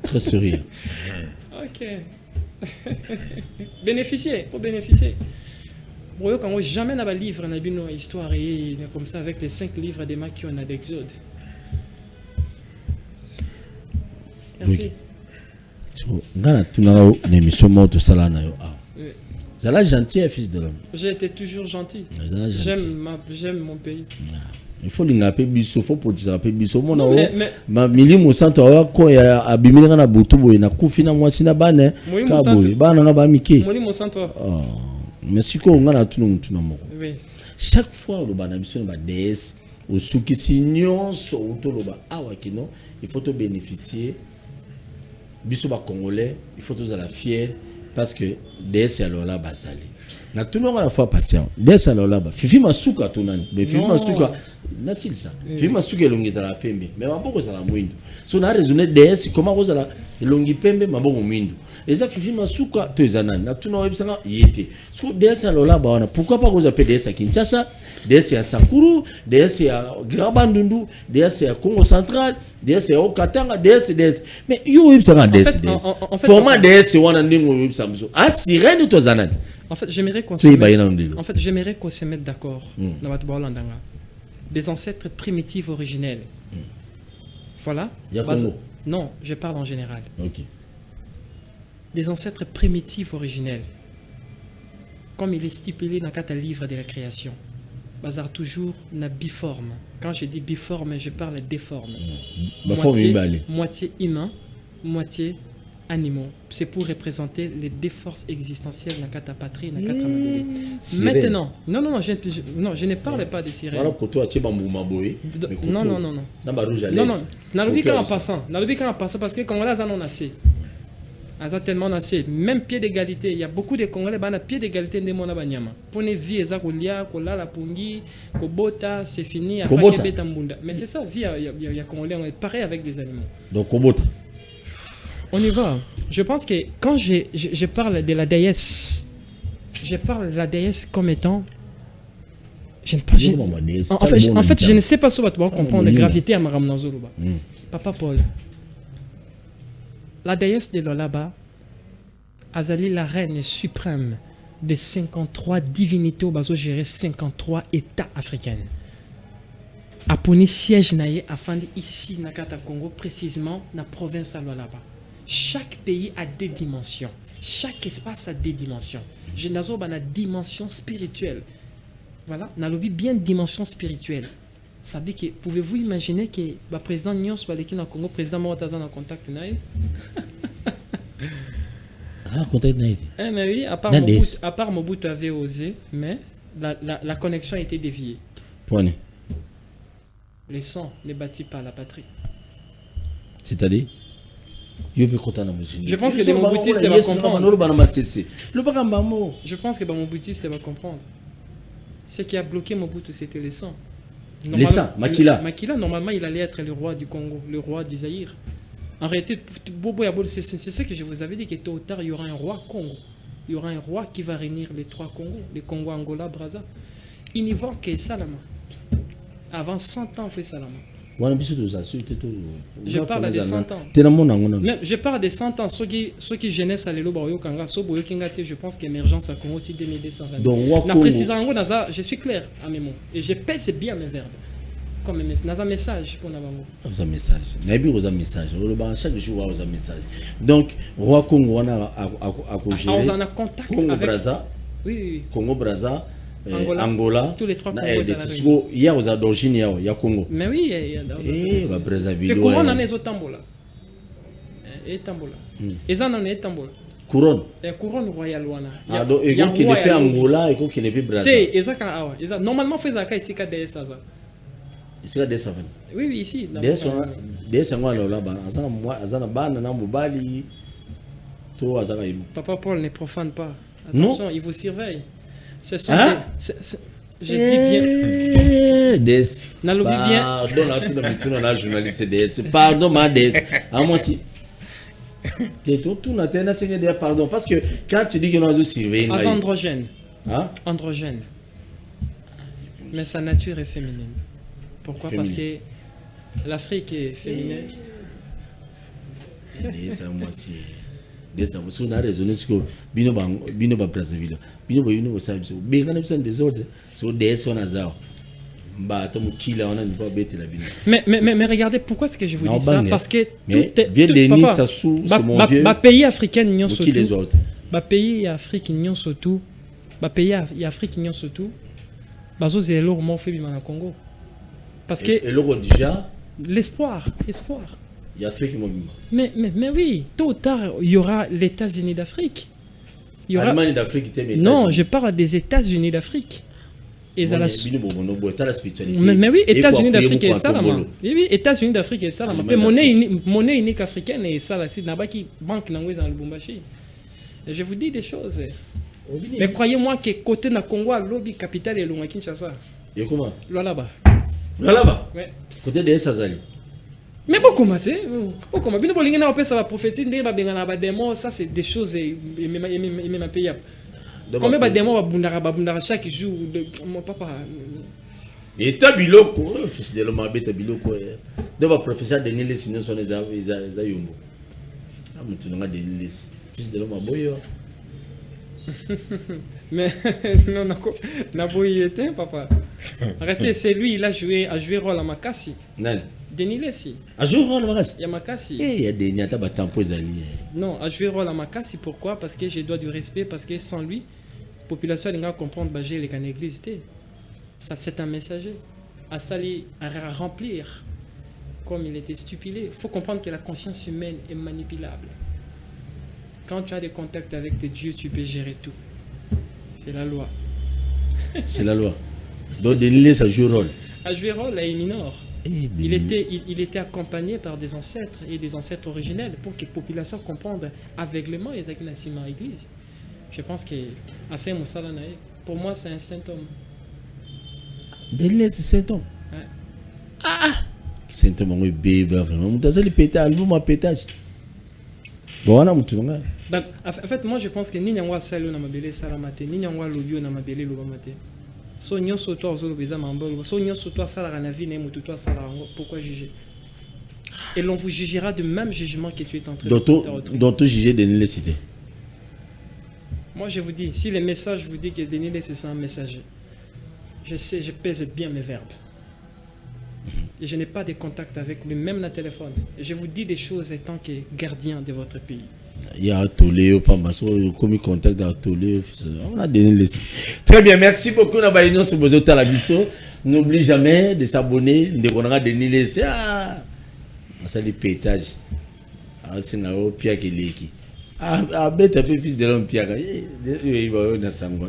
Très sérieux. OK. Bénéficier, faut bénéficier. Bon, quand jamais n'a pas livre na bino histoire et comme ça avec les 5 livres des maquis on a d'Exode. Merci. Ngana tunara une émission morte sala na yo. Zala gentil fils de l'homme. J'ai été toujours gentil. J'aime mon pays. Il faut l'ingaper biso, faut potiza pe biso mona o. Ma milimo santo wa ko ya abimira na butu boy na kufina mwasi na bane ka boy bana nga ba miki. Milimo santo. Mais si ko ngana tunu mutuna moko. Oui. Chaque fois le bana biso ba DS au suki signon so utoloba awa kino, il faut te bénéficier. Biso ba congolais, il faut tous à la fier parce que DS alors là basali. Na tout le monde a la fois patient. DS alors là fifi masuka tunani. Mais fifi masuka nasil ça. Fifi masuka elongeza la pembe. Mais maboko za la mwindo. So na raisonner DS comment vous la elongi pembe maboko mwindo. Et ça fifi masuka to ezanani. Na tout le monde a yete. So DS alors là bana pourquoi pas vous appelez DS à Kinshasa? DS à Sakuru, DS à Grabandundu, DS à Congo central, DS à Okatanga, DS. Mais yo ibsanga DS. Format DS wana ndingo ibsamzo. Ah sirène to zanani. En fait, j'aimerais qu'on se mette d'accord dans votre Landanga. Des ancêtres primitifs originels. Voilà. Non, je parle en général. OK. Des ancêtres primitifs originels. Comme il est stipulé dans le livre de la création. Bazar toujours na biforme. Quand je dis biforme, je parle déforme. Moitié humain, moitié animaux. C'est pour représenter les deux forces existentielles dans la patrie, dans la maintenant, non, je ne parle pas des sirènes. Non. En passant, parce que les Congolais en ont assez. Ils ont tellement assez. Même pied d'égalité, il y a beaucoup de Congolais qui ont pied d'égalité de mon abanyama. Pour les vies, ils ont la pungi, kobota, c'est fini. Mais c'est ça, vie, il y a Congolais, on est pareil avec des animaux. Donc kobota. On y va. Je pense que quand je parle de la déesse, je parle de la déesse comme étant. En fait, je ne sais pas si tu vas comprendre la gravité à Maram Zoluba. Papa Paul. La déesse de Lolaba, Azali, la reine suprême des 53 divinités au gérer 53 États africains. A poni siège naïe afin ici, Nakata Congo, précisément, dans la province de Lolaba. Chaque pays a des dimensions. Chaque espace a des dimensions. Je n'ai pas la dimension spirituelle. Voilà, on a bien dimension spirituelle. Ça veut dire que pouvez-vous imaginer que le président Nyons va aller au Congo, président Mawataza en contact naïe. Contact naïe. Mais oui, à part Mobutu avait osé, mais la connexion a été déviée. Point. Les sangs ne bâtit pas la patrie. C'est-à-dire je pense que les Mobutistes vont comprendre. Je pense que les Mobutistes vont comprendre. Ce qui a bloqué Mobutu, c'était les sangs. Les sangs, Makila. Makila, normalement, il allait être le roi du Congo, le roi du Zaïre. En réalité, c'est ce que je vous avais dit, que tôt ou tard, il y aura un roi Congo. Il y aura un roi qui va réunir les 3 Congos, les Congo, Angola, Brazza. Il n'y voit que Salama. Avant 100 ans, on fait Salama. Je parle des 100 ans. Même, je parle des 100 ans. Ceux qui jeunesse à l'élo, je pense qu'émergence à Congo 2220. Je suis clair à mes mots. Et je pèse bien mes verbes. Comme un message pour Nabango. Un message. Vous avez un message. Chaque jour, vous avez un message. Donc, Roi Congo, on a contact Congo avec... Brazza. Oui. Congo Brazza. Angola. Tous les trois Congos. Il y a d'origine, il y a Congo. Mais oui, il y a Brazzaville. Le couronne en est au Tambola. Et Tambola. Et ça en est Tambola. Couronne. Couronne royale. Il y a qui n'est pas Angola et qui n'est pas Brazzaville. Normalement, il faut que ici des ça. Ici des ça. Oui, ici. Des ça là-bas. Azana bana na mobali. To azana ilu. Papa Paul ne profane pas. Attention, il vous surveille. Ce sont je dis bien. Des. N'allons bien. Pardon, la journaliste des. Pardon, ma des. À moi si. Tout n'a pas de pardon. Parce que quand tu dis que nous avons surveillé. Androgène. Androgène. Mais sa nature est féminine. Pourquoi? Parce que l'Afrique est féminine. Ça, moi si. Dessa vous na raisonné que bino ba Brazzaville bino sabe be ngana bisa désordre so dessa na zao mba to mukila ona ni pas bête la bino. Mais regardez pourquoi est-ce que je vous dis ça parce que tout est Denis Sassou c'est mon Dieu. Ba pays africain union surtout. Les autres. Ba pays Afrique union surtout. Ba pays Afrique union surtout. Bazo zelo mo fait bima na Congo. Parce que et l'euro déjà l'espoir. Il y a Afrique mais oui, tôt ou tard, il y aura les États-Unis d'Afrique. Allemagne d'Afrique. Non, je parle des États-Unis d'Afrique. Et mais oui, États-Unis d'Afrique et ça. Oui, États-Unis d'Afrique et ça. Monnaie unique africaine et ça, c'est Nabaki banque dans Lubumbashi. Et je vous dis des choses. Mais croyez-moi que côté na Congo, lobby capitale est loin Kinshasa. Et comment? Là-bas. Ouais. Côté des Sazali. Mais beaucoup c'est beaucoup bien pour l'ingénieur après ça va prophétie ça c'est des choses même payables. Combien de démons va chaque jour de mon papa. Et tabiloko fils de l'homme habite tabiloko de va professeur de Nile sinon sont les ayumbo. Ah mutu nga de Nile fils de l'homme boyo. Mais non na boyete papa. Arrêtez, c'est lui il a joué rôle à Makassi. Non. Denis Lessi. A joué rôle à Makassi. Yamakassi. Il y a des niata batampo zali. Non, a joué rôle à Makassi pourquoi? Parce que je dois du respect parce que sans lui population n'a pas comprendre bager les can église. Ça c'est un messager à salir à remplir comme il était stupidé. Il faut comprendre que la conscience humaine est manipulable. Quand tu as des contacts avec Dieu, tu peux gérer tout. C'est la loi. C'est la loi. Donc Denis Lessi a joué rôle. A joué rôle à Eminor. Il était accompagné par des ancêtres et des ancêtres originels pour que la population comprenne aveuglément les actions de l'église. Je pense que pour moi c'est un saint homme. Denis Lessi c'est saint homme. Saint homme on est bébé vraiment. Vous avez le pétage, vous m'avez pétage. Bon on a mutu nga. En fait moi je pense que ni nyangwa salo na mabele salamate ni nyangwa lobio na mabele lobamate. So nyonso to azolo beza mambolo so nyonso to sala na vie na mutu to sala pourquoi juger? Et l'on vous jugera du même jugement que tu es en train de faire. Donc tout juger Denis Lessi. Moi je vous dis si les messages vous disent que Denis Lessi c'est un messager. Je sais, je pèse bien mes verbes. Et je n'ai pas de contact avec lui, même dans le téléphone. Et je vous dis des choses étant que gardien de votre pays. Il y a Toléo, pas mal, comme contact dans Toléo. On a donné les. Très bien, merci beaucoup. N'oublie jamais de s'abonner, de connaître Denis Lessi. Ça les pétages. C'est là où Pierre qui est. Bête un peu fils de l'homme Pierre. Il va dans Sango.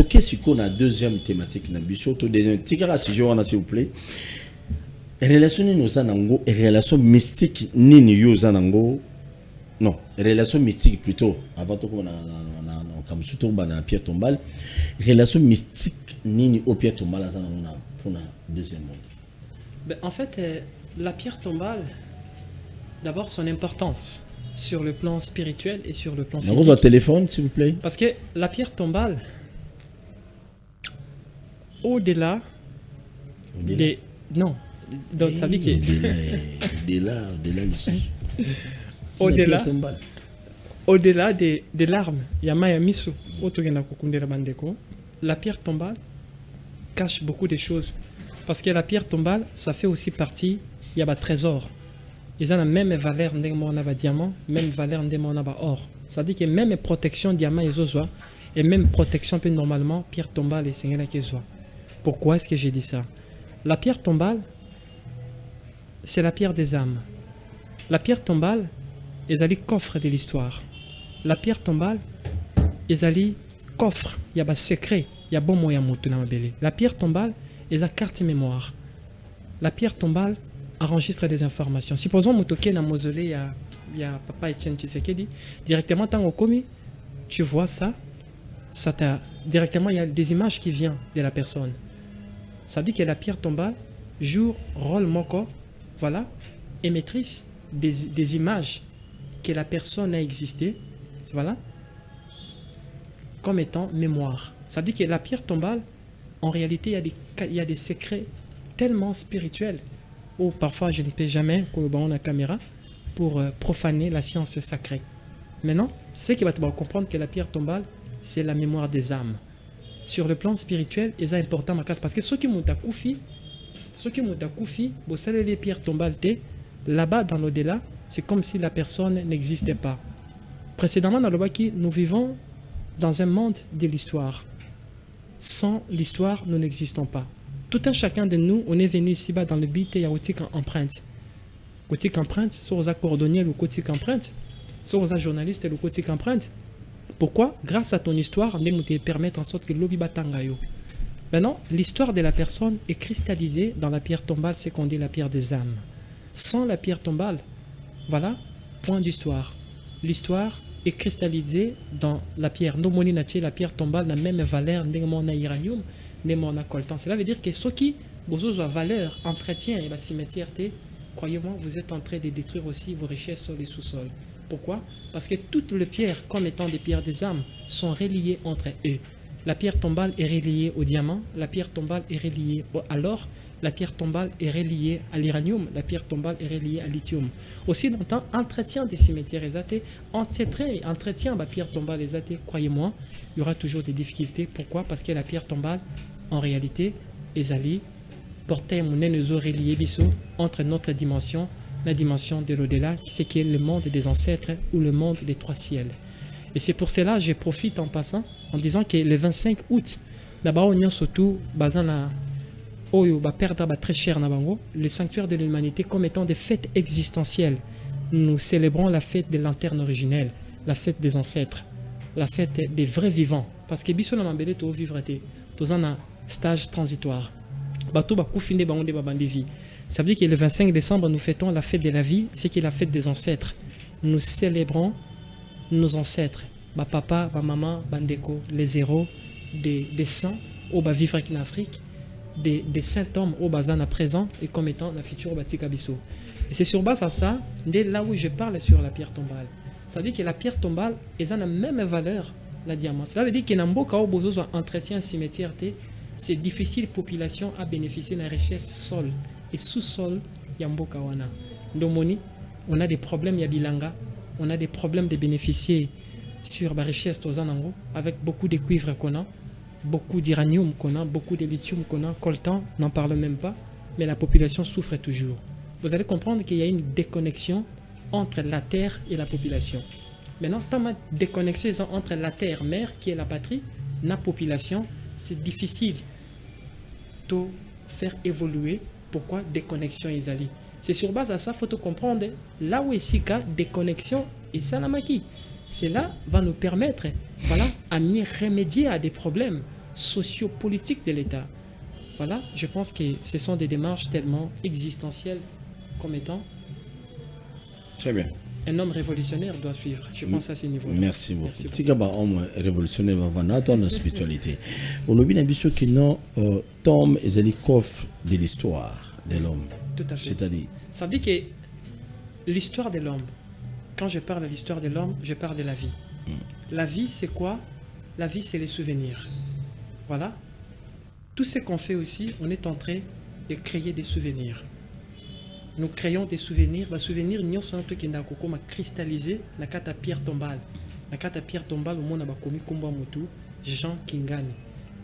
Qu'est-ce qu'on a deuxième thématique dans le surtout deuxième tigara si je vous s'il vous plaît relation ni nous anango relation mystique ni ni yo zanango non relation mystique plutôt avant tout comme comme surtout na pierre tombale relation mystique ni ni au pierre tombale zanango pour la deuxième monde. En fait la pierre tombale d'abord son importance sur le plan spirituel et sur le plan physique. Votre téléphone s'il vous plaît. Parce que la pierre tombale au-delà Non. Donc, ça veut dire que... Au-delà des larmes, la pierre tombale cache beaucoup de choses. Parce que la pierre tombale, ça fait aussi partie, il y a des trésors. Ils ont la même valeur que diamant, même valeur que or. Ça veut dire que même protection diamant et même protection peut normalement pierre tombale et seigneur qui soit. Pourquoi est-ce que j'ai dit ça? La pierre tombale, c'est la pierre des âmes. La pierre tombale, ils allaient coffre de l'histoire. La pierre tombale, ils allaient coffre, il y a des secrets, il y a bon moyen de la La pierre tombale, ils ont carte mémoire. La pierre tombale enregistre des informations. Supposons que tu es dans le mausolée, il y a Papa Etienne Tshisekedi, directement, tant commis, tu vois ça, directement, il y a des images qui viennent de la personne. Ça dit que la pierre tombale joue rôle moko, voilà, émettrice des images que la personne a existé, voilà, comme étant mémoire. Ça dit que la pierre tombale, en réalité, il y a des secrets tellement spirituels où parfois je ne peux jamais, quand on a la caméra, pour profaner la science sacrée. Maintenant, c'est qui va te comprendre que la pierre tombale, c'est la mémoire des âmes. Sur le plan spirituel, c'est important parce que ceux qui m'ont koufi, vous savez les pierres tombales, là-bas dans l'au-delà, c'est comme si la personne n'existait pas. Précédemment, dans le Baki, nous vivons dans un monde de l'histoire. Sans l'histoire, nous n'existons pas. Tout un chacun de nous, on est venu ici-bas dans le but, il y a une empreinte. Une empreinte, soit aux cordonniers, le côté empreinte, soit aux journalistes, le côté empreinte. Pourquoi? Grâce à ton histoire, nous te permettre en sorte que l'obi batangayo. Maintenant, l'histoire de la personne est cristallisée dans la pierre tombale, c'est qu'on dit la pierre des âmes. Sans la pierre tombale, voilà, point d'histoire. L'histoire est cristallisée dans la pierre. Nous, la pierre tombale n'a même valeur, n'a uranium, n'a coltan. Cela veut dire que ceux qui ont valeur, entretien et la cimetière, croyez-moi, vous êtes en train de détruire aussi vos richesses sur les sous-sols. Pourquoi? Parce que toutes les pierres, comme étant des pierres des âmes, sont reliées entre eux. La pierre tombale est reliée au diamant, la pierre tombale est reliée à l'or, la pierre tombale est reliée à l'uranium, la pierre tombale est reliée à lithium. Aussi, dans le temps, entretien des cimetières exatés, entretien la pierre tombale exatée, croyez-moi, il y aura toujours des difficultés. Pourquoi? Parce que la pierre tombale, en réalité, est allée porter mon énergie reliée entre notre dimension, la dimension de l'au-delà, c'est qui est le monde des ancêtres ou le monde des trois ciels. Et c'est pour cela que je profite en passant en disant que le 25 août, d'abord on y a surtout perdre très cher le sanctuaire de l'humanité comme étant des fêtes existentielles. Nous célébrons la fête de lanterne originelle, la fête des ancêtres, la fête des vrais vivants. Parce que biso na mambele to vivre tous en un stage transitoire. Ça veut dire que le 25 décembre, nous fêtons la fête de la vie, c'est qui est la fête des ancêtres. Nous célébrons nos ancêtres, ma papa, ma maman, bandeko, les héros, des saints au bas vivre en Afrique, des saints hommes au bazan à présent et comme étant la future au batika biso. Et c'est sur base à ça, dès là où je parle sur la pierre tombale. Ça veut dire que la pierre tombale, elle a la même valeur, la diamant. Cela veut dire que Namboka au bozo soit entretien cimetière, c'est difficile population à bénéficier de la richesse sol et sous-sol Yamboka wana. Domoni, on a des problèmes Yabilanga, on a des problèmes de bénéficier sur la richesse Tozanango avec beaucoup de cuivre qu'on a, beaucoup d'uranium qu'on a, beaucoup de lithium qu'on a, coltan, n'en parle même pas, mais la population souffre toujours. Vous allez comprendre qu'il y a une déconnexion entre la terre et la population. Maintenant, tant de déconnexion entre la terre mère qui est la patrie, la population, c'est difficile de faire évoluer. Pourquoi déconnexion Isali? C'est sur base à ça qu'il faut comprendre là où est cas déconnexion et salamaki. Cela va nous permettre, voilà, à mieux remédier à des problèmes sociopolitiques de l'État. Voilà, je pense que ce sont des démarches tellement existentielles comme étant. Très bien. Un homme révolutionnaire doit suivre. Je pense à ces niveaux-là. Merci beaucoup. Si un homme révolutionnaire va dans la spiritualité. On a bien vu que non, Tom est le coffre de l'histoire de l'homme. Tout à fait. C'est-à-dire. Ça veut dire que l'histoire de l'homme, quand je parle de l'histoire de l'homme, je parle de la vie. La vie, c'est quoi? La vie, c'est les souvenirs. Voilà. Tout ce qu'on fait aussi, on est en train et créer des souvenirs. Nous créons des souvenirs. Les souvenirs, nous sommes qui ont cristallisé la carte à pierre tombale. La carte à pierre tombale, au monde a commis combat motu, Jean Kingani,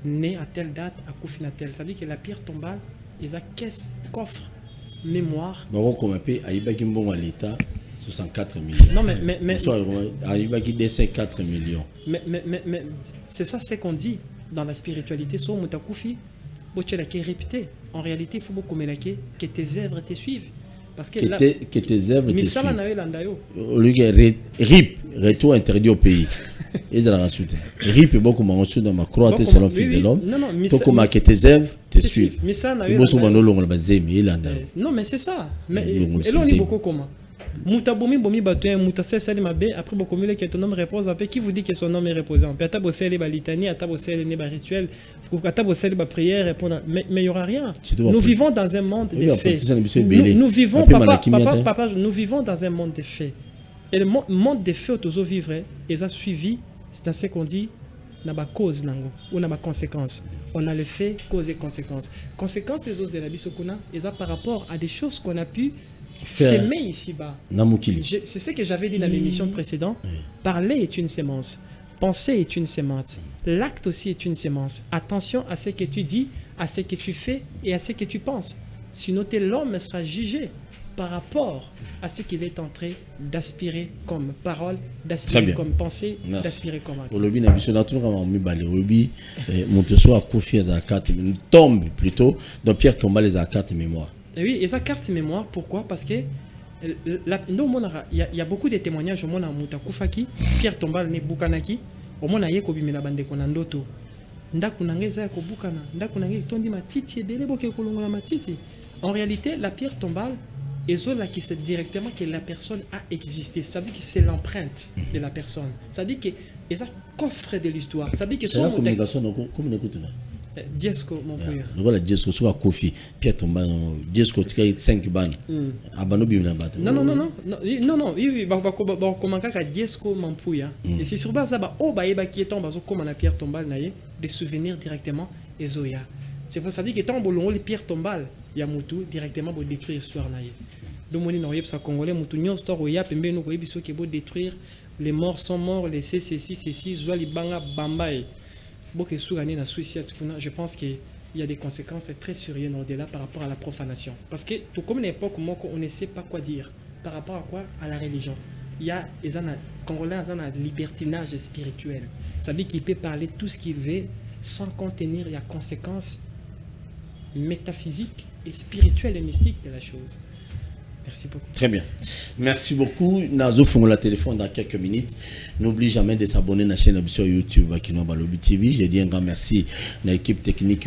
né à telle date, à Koufina tel. Ça veut dire que la pierre tombale, ils ont caisse, coffre, mémoire. Donc, comme un peu, Aïbaki Mbongo à l'État, 64 millions. Non, mais. Aïbaki décès 4 millions. Mais c'est ça, c'est qu'on dit dans la spiritualité. Sur Moutakufi, tu es réputé. En réalité, il faut beaucoup mélanger que tes œuvres te suivent. Parce que tes œuvres te suivent. RIP, retour interdit au pays. Ils ont rassouté. RIP est beaucoup moins reçu dans ma croix, selon le Fils de l'homme. Toi, comme que tes œuvres te suivent. Non, mais c'est ça. Mais et là, on dit beaucoup comment. Moutabomi bomi batouen mouta sali mabe après beaucoup mieux que ton nom repose après qui vous dit que son nom est reposant peut être bosser les litanie à bosser les rituels à bosser les prières répondre mais il y aura rien. Nous vivons dans un monde de faits. Nous vivons papa nous vivons dans un monde de faits et le monde des faits autour vivre ils a suivi c'est ce qu'on dit n'a pas cause nango ou n'a pas conséquence. On a le fait cause et conséquence. Conséquences des os de la bisokuna ils a par rapport à des choses qu'on a pu s'aimer ici-bas. C'est ce que j'avais dit dans l'émission précédente. Parler est une sémence. Penser est une sémence. L'acte aussi est une sémence. Attention à ce que tu dis, à ce que tu fais et à ce que tu penses. Sinon, l'homme sera jugé par rapport à ce qu'il est en train d'aspirer comme parole, d'aspirer comme pensée, d'aspirer comme acte. Aujourd'hui, tombe plutôt dans Pierre Tombal les carte mémoire. Et oui, et sa carte mémoire, pourquoi? Parce que il y a beaucoup de témoignages au monde à Moutakoufaki, Pierre Tombal ne Bukanaki, au monde à Yekobimela Bande Konandoto. Ndakunange za ko Bukana, ndakunange tondi matiti et belebo ke kolongola matiti. En réalité, la pierre tombale est là qui sait directement que la personne a existé. Ça veut dire que c'est l'empreinte de la personne. Ça veut dire que c'est un coffre de l'histoire. Ça veut dire que c'est la communication comme écoute là. Diesco mon frère. Donc la Diesco soit Kofi, Pierre Tombal, Diesco tu as 5 bandes. Abano bimna bat. Non, oui, comment ka Diesco Mampuya. Et c'est sur base ça oh eba qui est tombé comme na pierre tombale naie des souvenirs directement ezoya. C'est pour ça dire que tant bolongo les pierres tombales ya mutu directement pour détruire l'histoire naie. Donc on est ça congolais mutu nyon histoire ya pembe no ko biso ke bo détruire les morts sont morts les ceci zwa libanga bambaye. Je pense qu'il y a des conséquences très sérieuses au-delà par rapport à la profanation. Parce que tout comme une époque où on ne sait pas quoi dire par rapport à quoi? À la religion. Il y a les Congolais ont un libertinage spirituel. Ça veut dire qu'il peut parler tout ce qu'il veut sans contenir les conséquences métaphysiques et spirituelles et mystiques de la chose. Merci beaucoup. Très bien. Merci beaucoup. Nazo font la téléphone dans quelques minutes. N'oublie jamais de s'abonner à la chaîne sur YouTube Bakino Balobi TV. J'ai dit un grand merci à l'équipe technique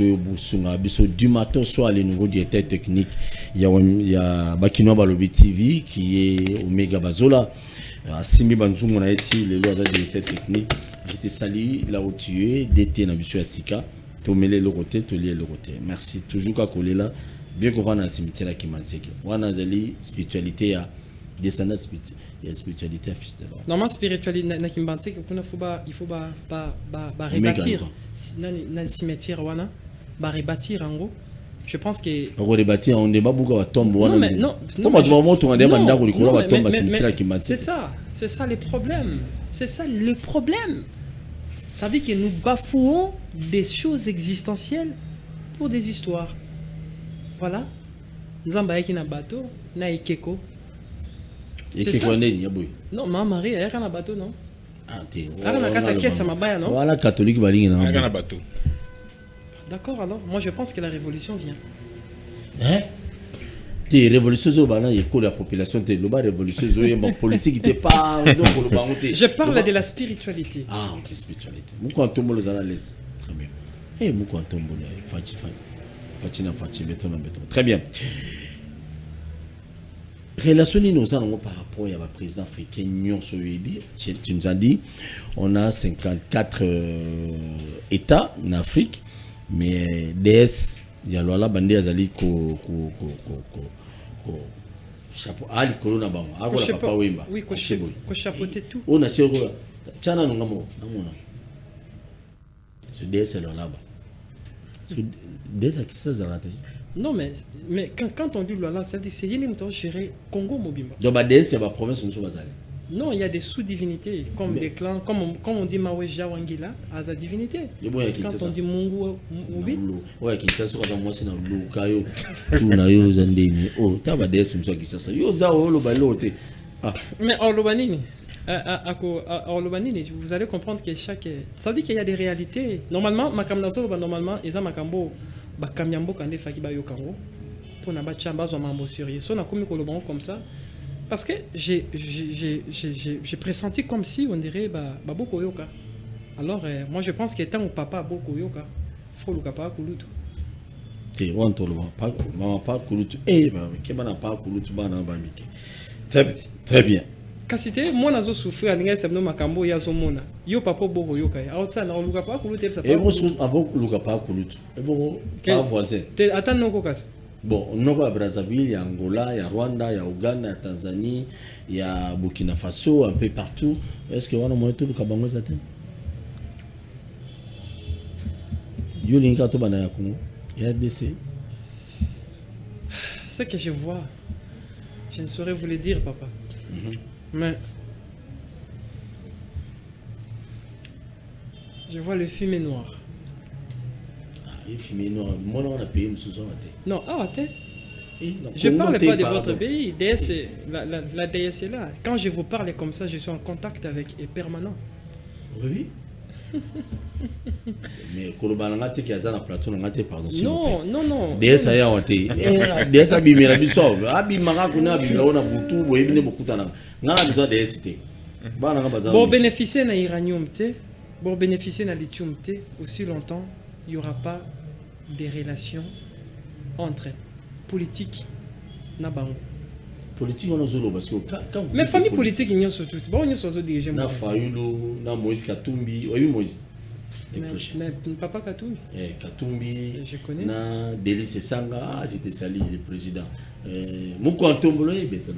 du matin soit les nouveaux directeurs techniques. Il y a Bakino Balobi TV qui est Omega Bazola. Simi Banzou on a été les lois de directeur technique. Je te salue là où tu es. DT Nabiso Asika. Tomele le côté, tolier le côté. Merci toujours qu'à coller là. Bien qu'on va dans le cimetière qui m'enseigne. On a des spiritualité à descendant spiritualité à fils de l'homme. Normalement spiritualité na kimbantseke il faut ba rebâtir dans le cimetière wana ba rebâtir en gros. Je pense que on rebâtir on débat beaucoup à tombe wana. Non. Comment tu vas monter on débat ndako likolo ba tombe cimetière qui m'enseigne. C'est ça le problème. C'est ça le problème. Ça veut dire que nous bafouons des choses existentielles pour des histoires. Voilà. Nzamba yaki na bateau na ikeko. Ikeko neni yaboy. Non, ma mari yaka na bateau non. Ah té. Ara na kata kesa mabaya non. Voilà catholique balingi na. Yaka na bateau. D'accord alors, moi je pense que la révolution vient. Hein? Té révolution zo bana yeko la population té loba révolution zo yemba politique té pas donc lo bangoté. Je parle de la spiritualité. Ah, OK, spiritualité. Mu ko ntombo za la laisse. Très bien. Eh mu ko ntombo na fachi. Très bien. Relation nous avons par rapport à la président africain tu nous as dit on a 54 États en Afrique mais DS il y a la bande azali ko chapeau ali corona bango akola papa wemba oui ko chapeauter tout on a chez tchana ngamo namona c'est DS là là-bas. Déjà qui ça zalate. Non, mais quand on dit Luala, ça dit c'est Yélim Tao gérer Congo Mobimba. Donc, bah, DS, il y a ma province, nous sommes basés. Non, il y a des sous-divinités, comme des clans, comme on dit Maweja Wangila, à sa divinité. Quand on dit Mungu Mubi. Ouais, qui ça, c'est quand moi, c'est dans le Kayo. Tout na yo, Zandéni. Oh, t'as pas DS, nous sommes qui ça. Yo, Zao, le balote. Mais Orlobanini, vous allez comprendre que chaque. Ça veut dire qu'il y a des réalités. Normalement, Makamnazo, normalement, ils ont Makambo, Bakamyambo, Kande Fakiba Yokango, pour n'a pas de chamba, ou mambo sérieux. Si on a commis Koloban comme ça, parce que j'ai pressenti comme si on dirait Boko Yoka. Alors, moi je pense que tant au papa Boko Yoka, il faut le papa Kulutu. On te le voit pas Kulutu. Qui n'a pas Kulutu, très bien. Kasite moi nazo souffrir alinga sebno makambo ya zomona yo papa boko yoka outside na luka pa kulutu ça et moi avant luka pa kulutu et bon pas voisin te attends noko kas bon on va à Brazzaville, il y a Angola, il y a Rwanda, il y a Ouganda, il y a Tanzanie, il y a Burkina Faso, un peu partout. Est-ce que on a moyen tout le Kabango ça t'aime yo linga to bana ya Congo il y a DC. Ce que je vois, je ne saurais vous le dire, papa. Mais je vois le fumée noir. Le fumée noir, moi on a payé une sous-zone. Non, je ne parle pas de votre pays. DS, la DS est là. Quand je vous parle comme ça, je suis en contact avec et permanent. Oui. Mais Kolobalanga te qui a na plateau na te pardon. Non. DS a yawate. DS a bimera biso. Abi manga kuna bimera ona butu bo ebine bokutana. Ngana besoin de ST. Bana nga bazana. Pour bénéficier na uranium te, pour bénéficier na lithium te, aussi longtemps il n'y aura pas de relations entre politique na bango. Politique on a zolo parce que quand mais famille politique ils sont toutes bon ils sont dirigés na Fayulu na Moïse Katumbi oui Moïse papa Katumbi Katumbi je connais na Délice Sanga j'étais sali le président Mukontombolo et béton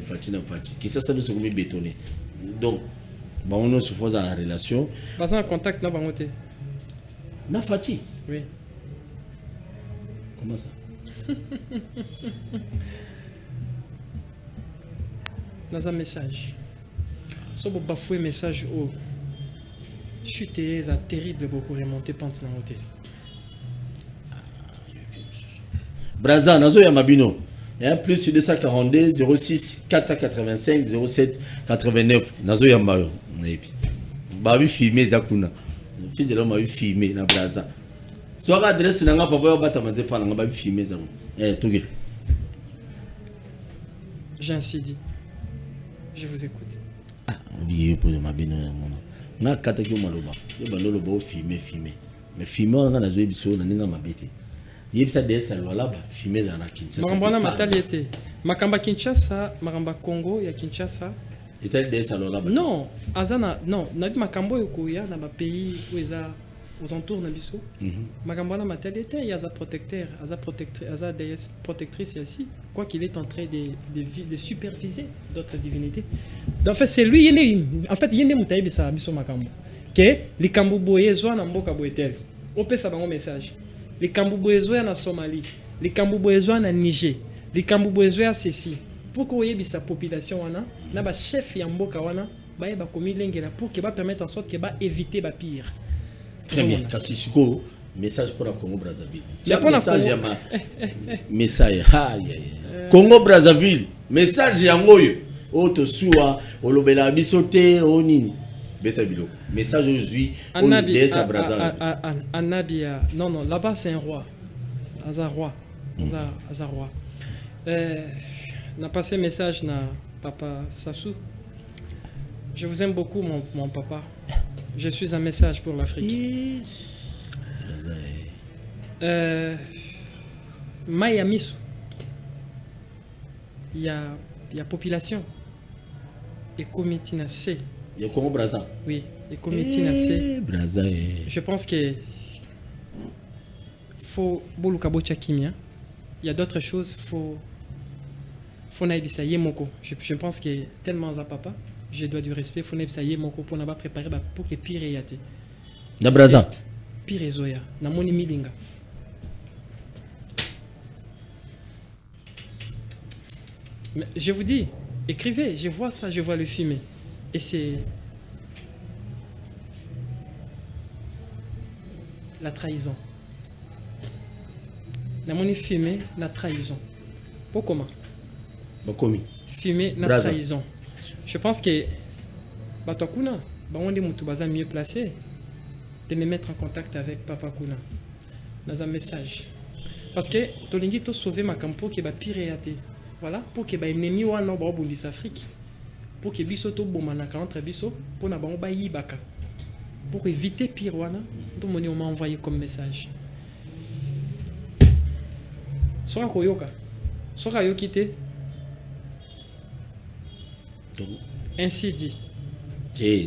Fatina Fati qui ça nous sommes bétonné donc bon on se pose dans la relation parce en contact na bango te na Fati oui comment ça dans un message si vous bafouez message au chuté ça terrible beaucoup remonter pente na hôtel Braza nazo ya mabino et plus 242 06 485 07 89 nazo ya mayo naipi babi filmer zakuna fils de l'homme a filmé na Braza soit adresse na nga papa bata mate pa nga babi filmer zakuna toge j'ai ainsi dit. Je vous écoute. Oubliez pour ma bino mon. Na kata ki maloba. Ye bandolo ba filmer. Mais filmer on a zo biso na ninga mabete. Ye bisa DS alwala ba filmer za na Kinshasa. Makamba mataliete. Makamba Kinshasa, makamba Congo ya Kinshasa. Était DS alwala ba. Non, azana non, na bi makambo yokoya na ba pays où eza aux entours na biso. Makamba na mataliete ya za protecteur, aza DS protectrice ici. Quoi qu'il est en train de superviser d'autres divinités. En fait, c'est lui, en fait, il y a des gens qui sont que les Kambouboyezouans na mboka boetel. On peut savoir un message. Les Kambouboyezouans na Somalie, les Kambouboyezouans na Niger, les Kambouboyezouans ceci. Pourquoi il y a sa population wana, na ba chef ya mboka wana, ba yeba komi lengela pour que ba permettre en sorte que ba éviter ba pire. Très bien. Kasisuko. Message pour la Congo Brazzaville. Message Congo Brazzaville. Message yangoyo. Oto suwa olobela bisote onini. Beta bilo. Message aujourd'hui au DS Brazzaville. Anabia. Non, là-bas c'est un roi. Azar roi. Azar roi. N'a passé message na papa Sassou. Je vous aime beaucoup mon papa. Je suis un message pour l'Afrique. Miami, il y a population. Et comité na C. Il y a Congo Brazza. Oui, et comité na C. Brazza. Je pense que faut boluka bocha kimia. Il y a d'autres choses. Faut naibisa yemoko. Je pense que tellement za papa, je dois du respect. Faut naibisa yemoko pour n'avoir préparé pour que pire yate. Na Brazza. Pire zoya. Na moni milinga. Mais je vous dis, écrivez, je vois ça, je vois le fumer. Et c'est la trahison. La monnaie fumée, la trahison. Pour comment? Bakomi. Fumer, la Braza. trahison. Je pense que Batokuna, on est mieux placé de me mettre en contact avec Papa Kuna. Dans un message. Parce que Tolingi to sauver ma campo qui va pire. Voilà, pour que les ennemis soient en Afrique. Pour que biso to bomanaka entre biso, pour na bango ba yibaka. Pour éviter pire wana, tout le monde m'a envoyé comme message. Sora koyoka. Sora yokite. Ainsi dit.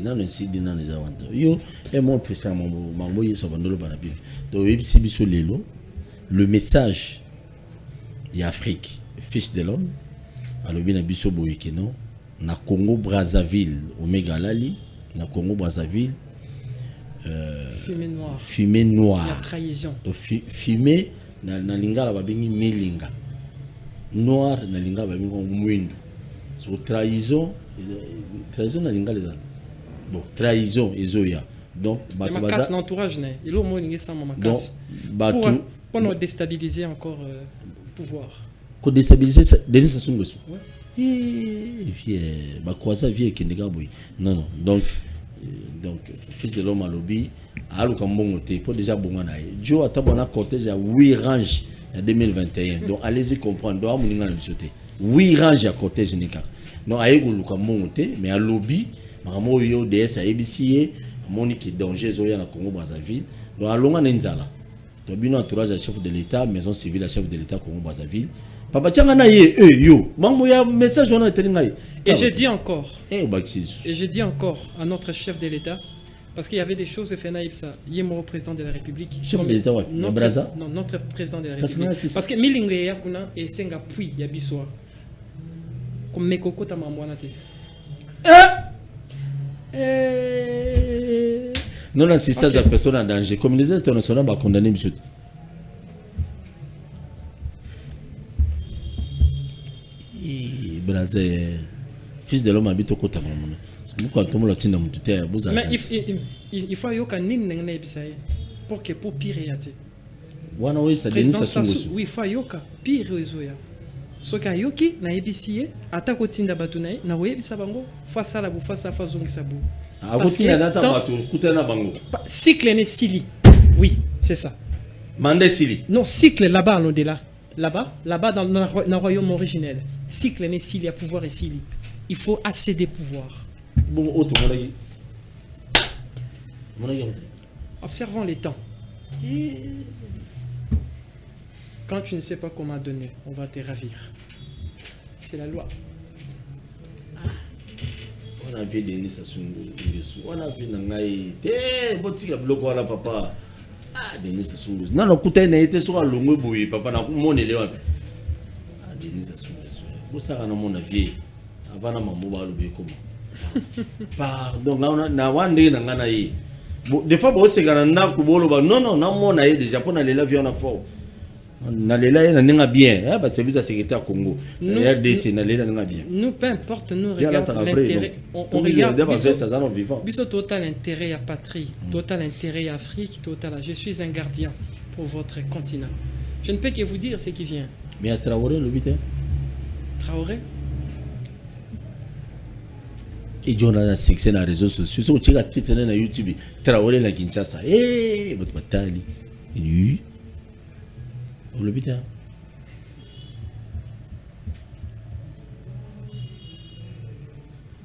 Non, ainsi dit, non, les avantages. Yo, et mon président, mon yeso bandolo banabi. Donc, si biso lelo, le message y Afrique, fils de l'homme, alors bien biso boyeke non, na Congo Brazzaville, Omega Lali, na Congo Brazzaville. Fumée noire. Fumée noire. La trahison. Donc, fumée na lingala babengi melinga. Noir na lingala babengi mwindu. So trahison na lingala ezana. Bon, trahison ezoya. Donc ma casse l'entourage né. Il au moins ça ma casse. Pour nous déstabiliser encore pouvoir. Pour déstabiliser Denis Sassou Nguesso. Ouais. Vie ba croisa vie kendeka boy. Non. Donc fils de l'homme à lobby aluka mbongo te pour déjà bonga na ye. Jo atabona cortège à 8 ranges en 2021. Donc allez-y comprendre do amuninga na bisote. 8 ranges à cortège nika. Non ayeko luka mbongo te mais à lobby makamo yo DS à ABC moni qui danger zoya na Congo Brazzaville. Donc alonga nenzala. Donc bino entourage à chef de l'état, maison civile à chef de l'état Congo Brazzaville. Papa tianga na ye yo. Mango ya message on a telinga. Et je dis encore. Et je dis encore à notre chef de l'état parce qu'il y avait des choses fait naïbsa. Yemo président de la République. Chef de l'état ouais. Non, notre président de la République. Parce que milingue ya kuna et senga puis ya biso. Comme mekoko ta mamwana te. Non assistance à personne en danger. Communauté internationale va condamner monsieur. Brazil, fils de l'homme habite au côté de mon mais il faut que nous pour que pour pire oui, ça oui, il faut que pire ce que yoki na ebisiye ata kotinda batuna na oyebisa bango face à la face à face zongisa bu akotinda data bato kutana bango cycle ne sili oui c'est ça mandé sili non cycle là-bas en au-delà là-bas dans le royaume originel cycle ne sili à pouvoir et sili il faut assez de pouvoir bon autre observons les temps. Quand tu ne sais pas comment donner, on va te ravir. C'est la loi. On a vu Denis Sassou Nguesso. On a vu Nangaï. Botika bloco à la papa. Ah, Denis Sassou Nguesso. Non, écoutez, n'a été sur un long boui. Papa n'a pas mon élément. Ah, Denis Sassou Nguesso. Vous savez, dans mon avis, avant ma maman, le comment. Pardon, na wande nanganaï. Des fois, c'est quand on a non, non, déjà, pour aller la vie en affaire. Nalela bien, parce que vous secrétaire Congo. RDC nalela bien. Nous peu importe nous regarde l'intérêt. On regarde biso total intérêt à patrie, total intérêt à Afrique, total. Je suis un gardien pour votre continent. Je ne peux que vous dire ce qui vient. Mais à Traoré le 8 Traoré. Et on a succès dans les réseaux sociaux. So tu as titre na YouTube Traoré la Kinshasa. Votre bataille. Lui au l'hôpital.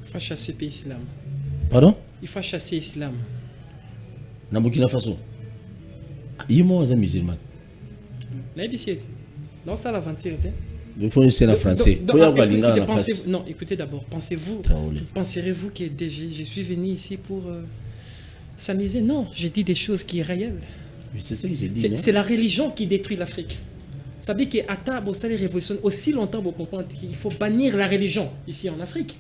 Il faut chasser l'islam. Pardon? Il faut chasser l'islam. Dans Burkina Faso. Il y a un musulman. Non, ça l'aventure. Il faut essayer en français. Non, écoutez d'abord. Penserez-vous que déjà je suis venu ici pour s'amuser? Non, j'ai dit des choses qui sont réelles. C'est ça que j'ai dit. C'est la religion qui détruit l'Afrique. Ça veut dire qu'à table, ça les révolutions aussi longtemps pour comprendre qu'il faut bannir la religion ici en Afrique.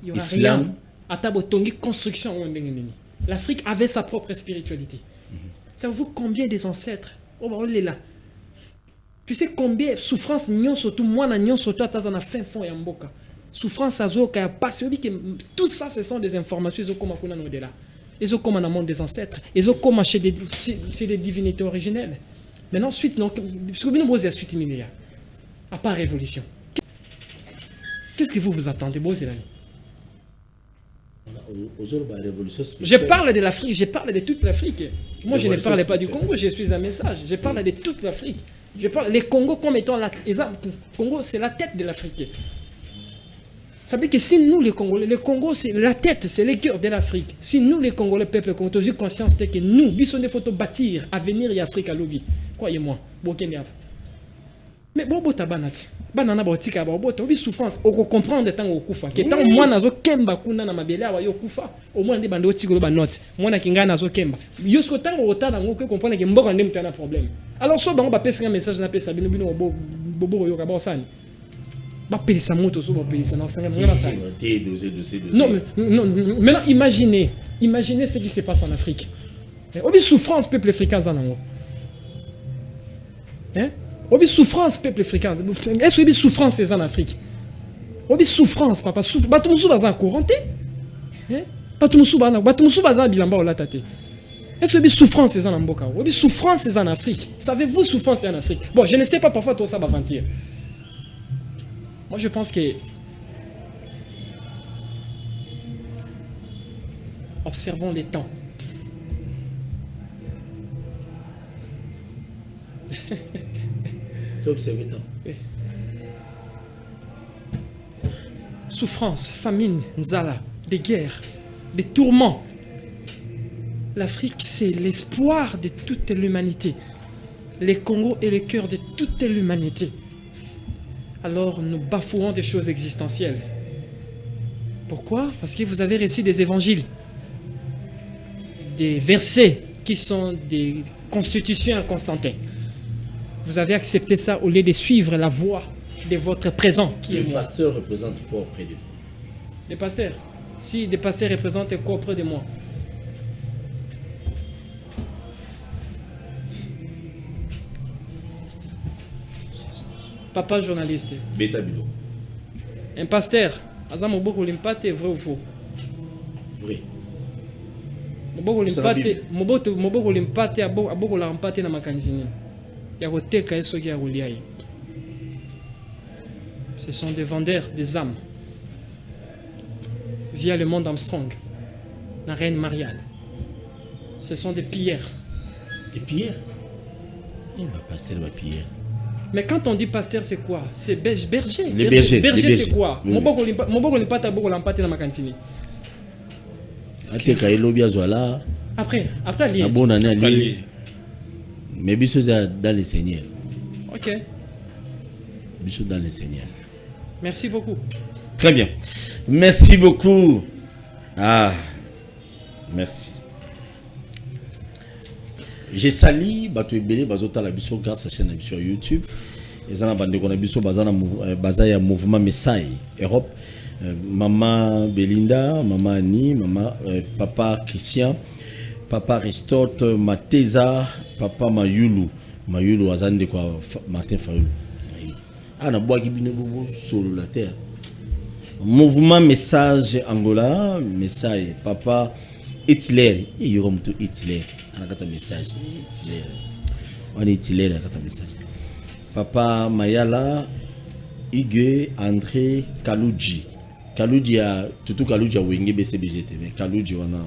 Il y aura rien. À table, construction. L'Afrique avait sa propre spiritualité. Savez-vous combien des ancêtres? Oh, on est là. Tu sais combien souffrance nyon surtout moi na nyon surtout à na fin fond ya mboka. Souffrance azoka ya passé que tout ça ce sont des informations ils ont comme kuna no delà. Ils ont comme dans le monde des ancêtres, ils ont comme chez des divinités originelles. Maintenant suite non ce que nous poser suite millénaire. À part révolution. Qu'est-ce que vous attendez Bozé l'ami? Je parle de l'Afrique, je parle de toute l'Afrique. Moi je ne parle pas du Congo, je suis un message, je parle de toute l'Afrique. Je parle les Congo comme étant la Congo c'est la tête de l'Afrique. Ça veut dire que si nous les Congolais, le Congo c'est la tête, c'est le cœur de l'Afrique. Si nous les Congolais peuple qu'on a eu conscience que nous, bisons des photos bâtir avenir et Afrique à lobby. Croyez-moi, Bokenya. Mais bobo tabanati. Banana botika bobo tobi souffrance au comprendre temps au kufa. Que tant moi nazo kemba kuna na mabele awa yo kufa. Au moins ndi bando tigolo ba note. Moi na kinga nazo kemba. Yosko tant au tala ngo que comprendre que mboka ndem tana problème. Alors so bango ba pesa un message na pesa bino bino bobo yo ka bosani. Ba pelisa moto so ba pelisa na sanga ngana sani. Non maintenant imaginez ce qui se passe en Afrique. Obi souffrance peuple africain zanango. Hein? Obi souffrance peuple africain. Est-ce que obi souffrance c'est en Afrique? Obi souffrance papa souffre. Batumusu baza couranté. Hein? Batumusu baza bilamba ola tate. Est-ce que obi souffrance c'est en Mboka? Obi souffrance c'est en Afrique. Savez-vous souffrance c'est en Afrique? Bon, je ne sais pas parfois tout ça va mentir. Moi je pense que observons les temps. Souffrance, famine, nzala, des guerres, des tourments. L'Afrique, c'est l'espoir de toute l'humanité. Le Congo est le cœur de toute l'humanité. Alors nous bafouons des choses existentielles. Pourquoi? Parce que vous avez reçu des évangiles, des versets qui sont des constitutions à Constantin. Vous avez accepté ça au lieu de suivre la voie de votre présent qui est moi. Les pasteurs représentent quoi auprès de vous? Les pasteurs? Si les pasteurs représentent quoi auprès de moi? Papa journaliste. Beta Bilo. Un pasteur. Azam Moboko Limpate, vrai ou faux? Vrai. Moboko Limpate, Aboko Lampate na makanzini. Ce sont des vendeurs des âmes via le monde Armstrong, la reine Marianne. Ce sont des pilleurs. Des pilleurs? Il va pasteur va piller. Mais quand on dit pasteur, c'est quoi? C'est berger. Les bergers. Berger, c'est quoi? Mon bogo pas l'empate dans ma cantine. Après, la bonne année. Mais bisous dans le Seigneur. Ok. Bisous dans le Seigneur. Merci beaucoup. Très bien. Merci beaucoup. Ah, merci. J'ai sali Bato Ebele Bazota la biso grâce à la chaîne sur YouTube. Et ça n'a pas de biso bazaya mouvement Messaï Europe. Maman Belinda, maman Annie, maman papa Christian, papa Aristote, Mateza, papa Mayulu azande quoi Martin Fayoulou. Ah na bois qui bine bobo sur la terre. Mouvement Message Angola, Messaï, papa Hitler, il y aura tout Hitler. On a un message. Hitler. On est Hitler, on a un message. Papa Mayala, Igue, André, Kalouji. Kalouji a tout Kalouji a wingé BCBGT, mais Kalouji on a.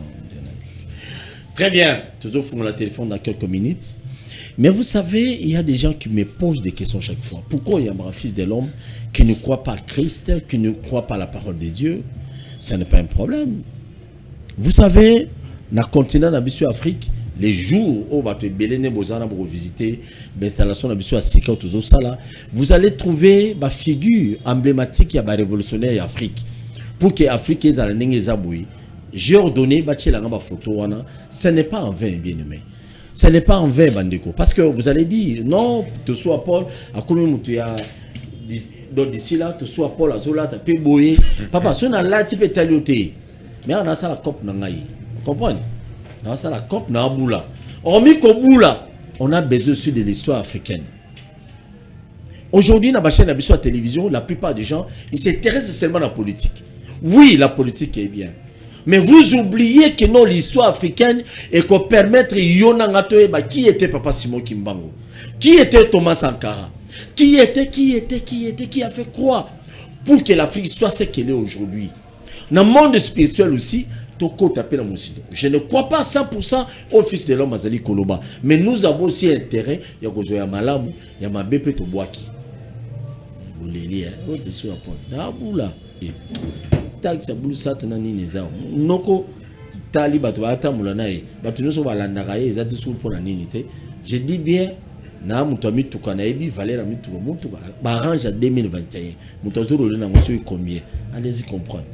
Très bien. Toujours font la téléphone dans quelques minutes. Mais vous savez, il y a des gens qui me posent des questions chaque fois. Pourquoi il y a un fils de l'homme qui ne croit pas à Christ, qui ne croit pas à la parole de Dieu? Ce n'est pas un problème. Vous savez, dans le continent de l'Afrique, les jours où vous visiter l'installation de Sika vous allez trouver ma figure emblématique de la révolutionnaire d'Afrique. Pour que l'Afrique ait la Nengezaboui, j'ai ordonné la photo. Ce n'est pas en vain, bien aimé. Ce n'est pas en vain, Bandeko. Parce que vous allez dire, non, tu sois Paul, à combien tu as d'ici là, tu sois Paul, à Zola, tu as payé. Papa, si on a là, tu peux t'alloter. Mais on a ça la coupe nangaï. Vous comprenez? On a ça la coupe nangaboula. Hormis qu'au boula, on a besoin aussi de l'histoire africaine. Aujourd'hui, dans la chaîne de la télévision, la plupart des gens, ils s'intéressent seulement à la politique. Oui, la politique est bien. Mais vous oubliez que non, l'histoire africaine et qu'on permettre Yonangatoeba, qui était Papa Simon Kimbango, qui était Thomas Sankara, qui a fait quoi pour que l'Afrique soit ce qu'elle est aujourd'hui. Dans le monde spirituel aussi, je ne crois pas 100% au fils de l'homme Azali Koloba. Mais nous avons aussi intérêt, il y a Malamu, il y a Mabépé Tobouaki. Vous les lire, vous êtes sur la porte. Naboula. Taxi Boulou Satanani Nezao. Noko, Tali Batuata Moulanae, Batunoso Valandarae, ils ont sous pour la ninité. Je dis bien, na Moutami Tukanaebi, Valera Mituka, Moutuka, Barange à 2021. Moutazoro Luna Moussou combien? Allez-y comprendre.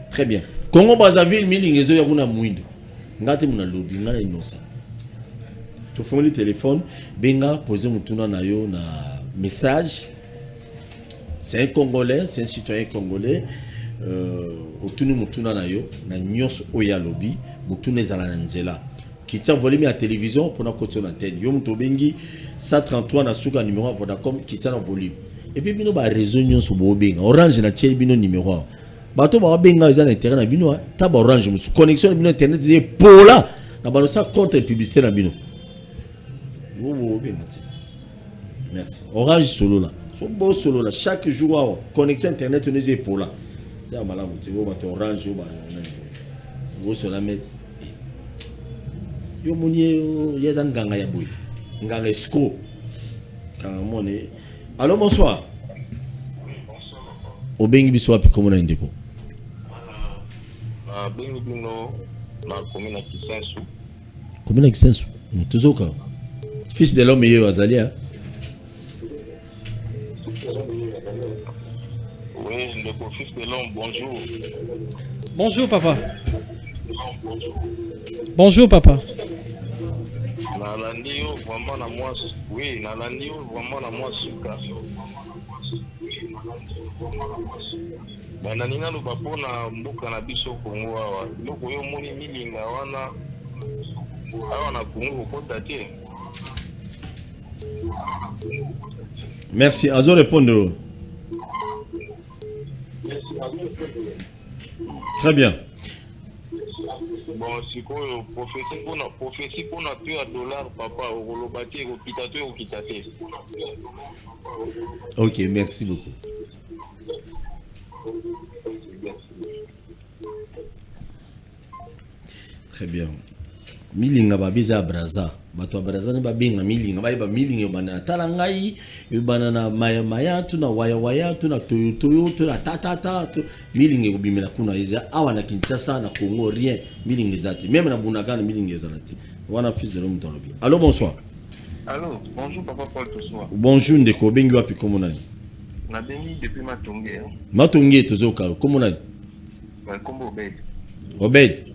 Très bien. Congo Brazzaville, Milingezo Yakuna Mouindo. Ngate Muna Lobby, Ngana Inosa. Tu fais le téléphone, Benga, posez Moutuna Nayo na message. C'est un Congolais, c'est un citoyen congolais. Otunu Moutuna Nayo, na Nyos Oya Lobby, Moutune Zalananzela. Qui tient volume à la télévision pour notre côté d'antenne. Yom Tobengi, 133 na Souka numéro Vodacom qui tient en volume. Et puis bino ba réseau nyon so bo benga orange na tcheli bino numéro bato ba benga za na intérêt na bino ta ba orange musu connexion bino internet c'est pola na ba ça contre publicité na bino wo benga ti merci orange solo là so bo solo là chaque jour connexion internet on est pola c'est malamu ti wo bato orange wo ba wo solo met yo monier ya za nganga ya boy nganga escroc quand on est. Allô, bonsoir. Au Bengi Biswa, puis comment on a un déco? Bengi Bino, la commune à Kisensu. Commune à Kisensu? Toujours quoi? Fils de l'homme meilleur Azalia. Oui, le fils de l'homme, bonjour. Bonjour, papa. Bonjour, papa. Nalandio, vraiment la moi. Oui, Nalandio, vraiment la moi suka. Bananina no bapona mboka na biso Kongo awa. Loko yo moni milinga wana. Awa na Kongo kota te. Merci, Azo répondre. Très bien. Bon, si quoi, prophétie qu'on a pu à dollar, papa, au lobati, au pitate, au kitate. Ok, merci beaucoup. Très bien. Milinga babiza braza. Bato braza ne babinga milinga ba milinga bana talangai banana maya tuna waya tuna toyo tuna tata milinga obimela kuna iza awana Kinshasa na Congo rien milinga zati même na Bunagana milinga zati wana fils de l'homme tolobi. Allô, bonsoir. Allô, bonjour papa Paul Toussoa. Bonjour ndeko bengi wapi komonani? Na bengi depuis Matongé. Matongé tozoka komonani? Kombo Obed. Obed.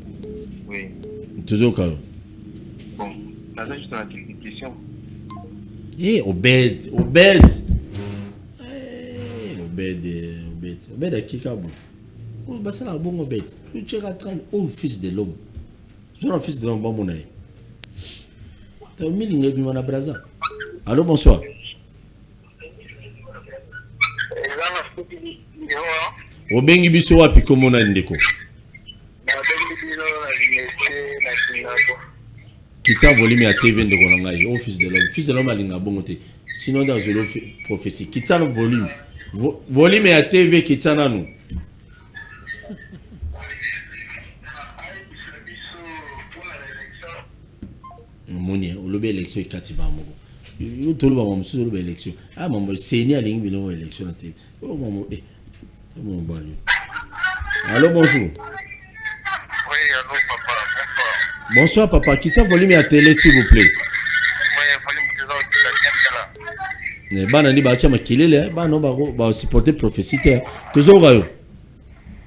Oui. Tozoka. Bon, là juste une question. Eh, Obed. Obed a Kikabo. Oh, bah ça là bon Obed. Tu es rentré au fils de l'homme. Sur un fils de l'homme, bon mon aïe. T'as mis l'ingé du mana braza. Allô, bonsoir. Obengi biso wapi komona ndeko? Kita volume à TV de Gonangai, au fils de l'homme. Fils de l'homme a l'inga bongote. Sinon dans une prophétie. Kita le volume. Volume à TV kita nanu. Monia, au lobby élection katiba mogo. Yo tolu ba mamusu lobby élection. Ah mamu seni a lingi bino élection na TV. Oh mamu c'est mon bali. Allô, bonjour. Oui, allô papa, bonsoir. Bonsoir papa, quittez volume à télé s'il vous plaît. Oui, volume de la Bana ni ba chama kilele, ba no ba supporter prophétie. Toujours gayo.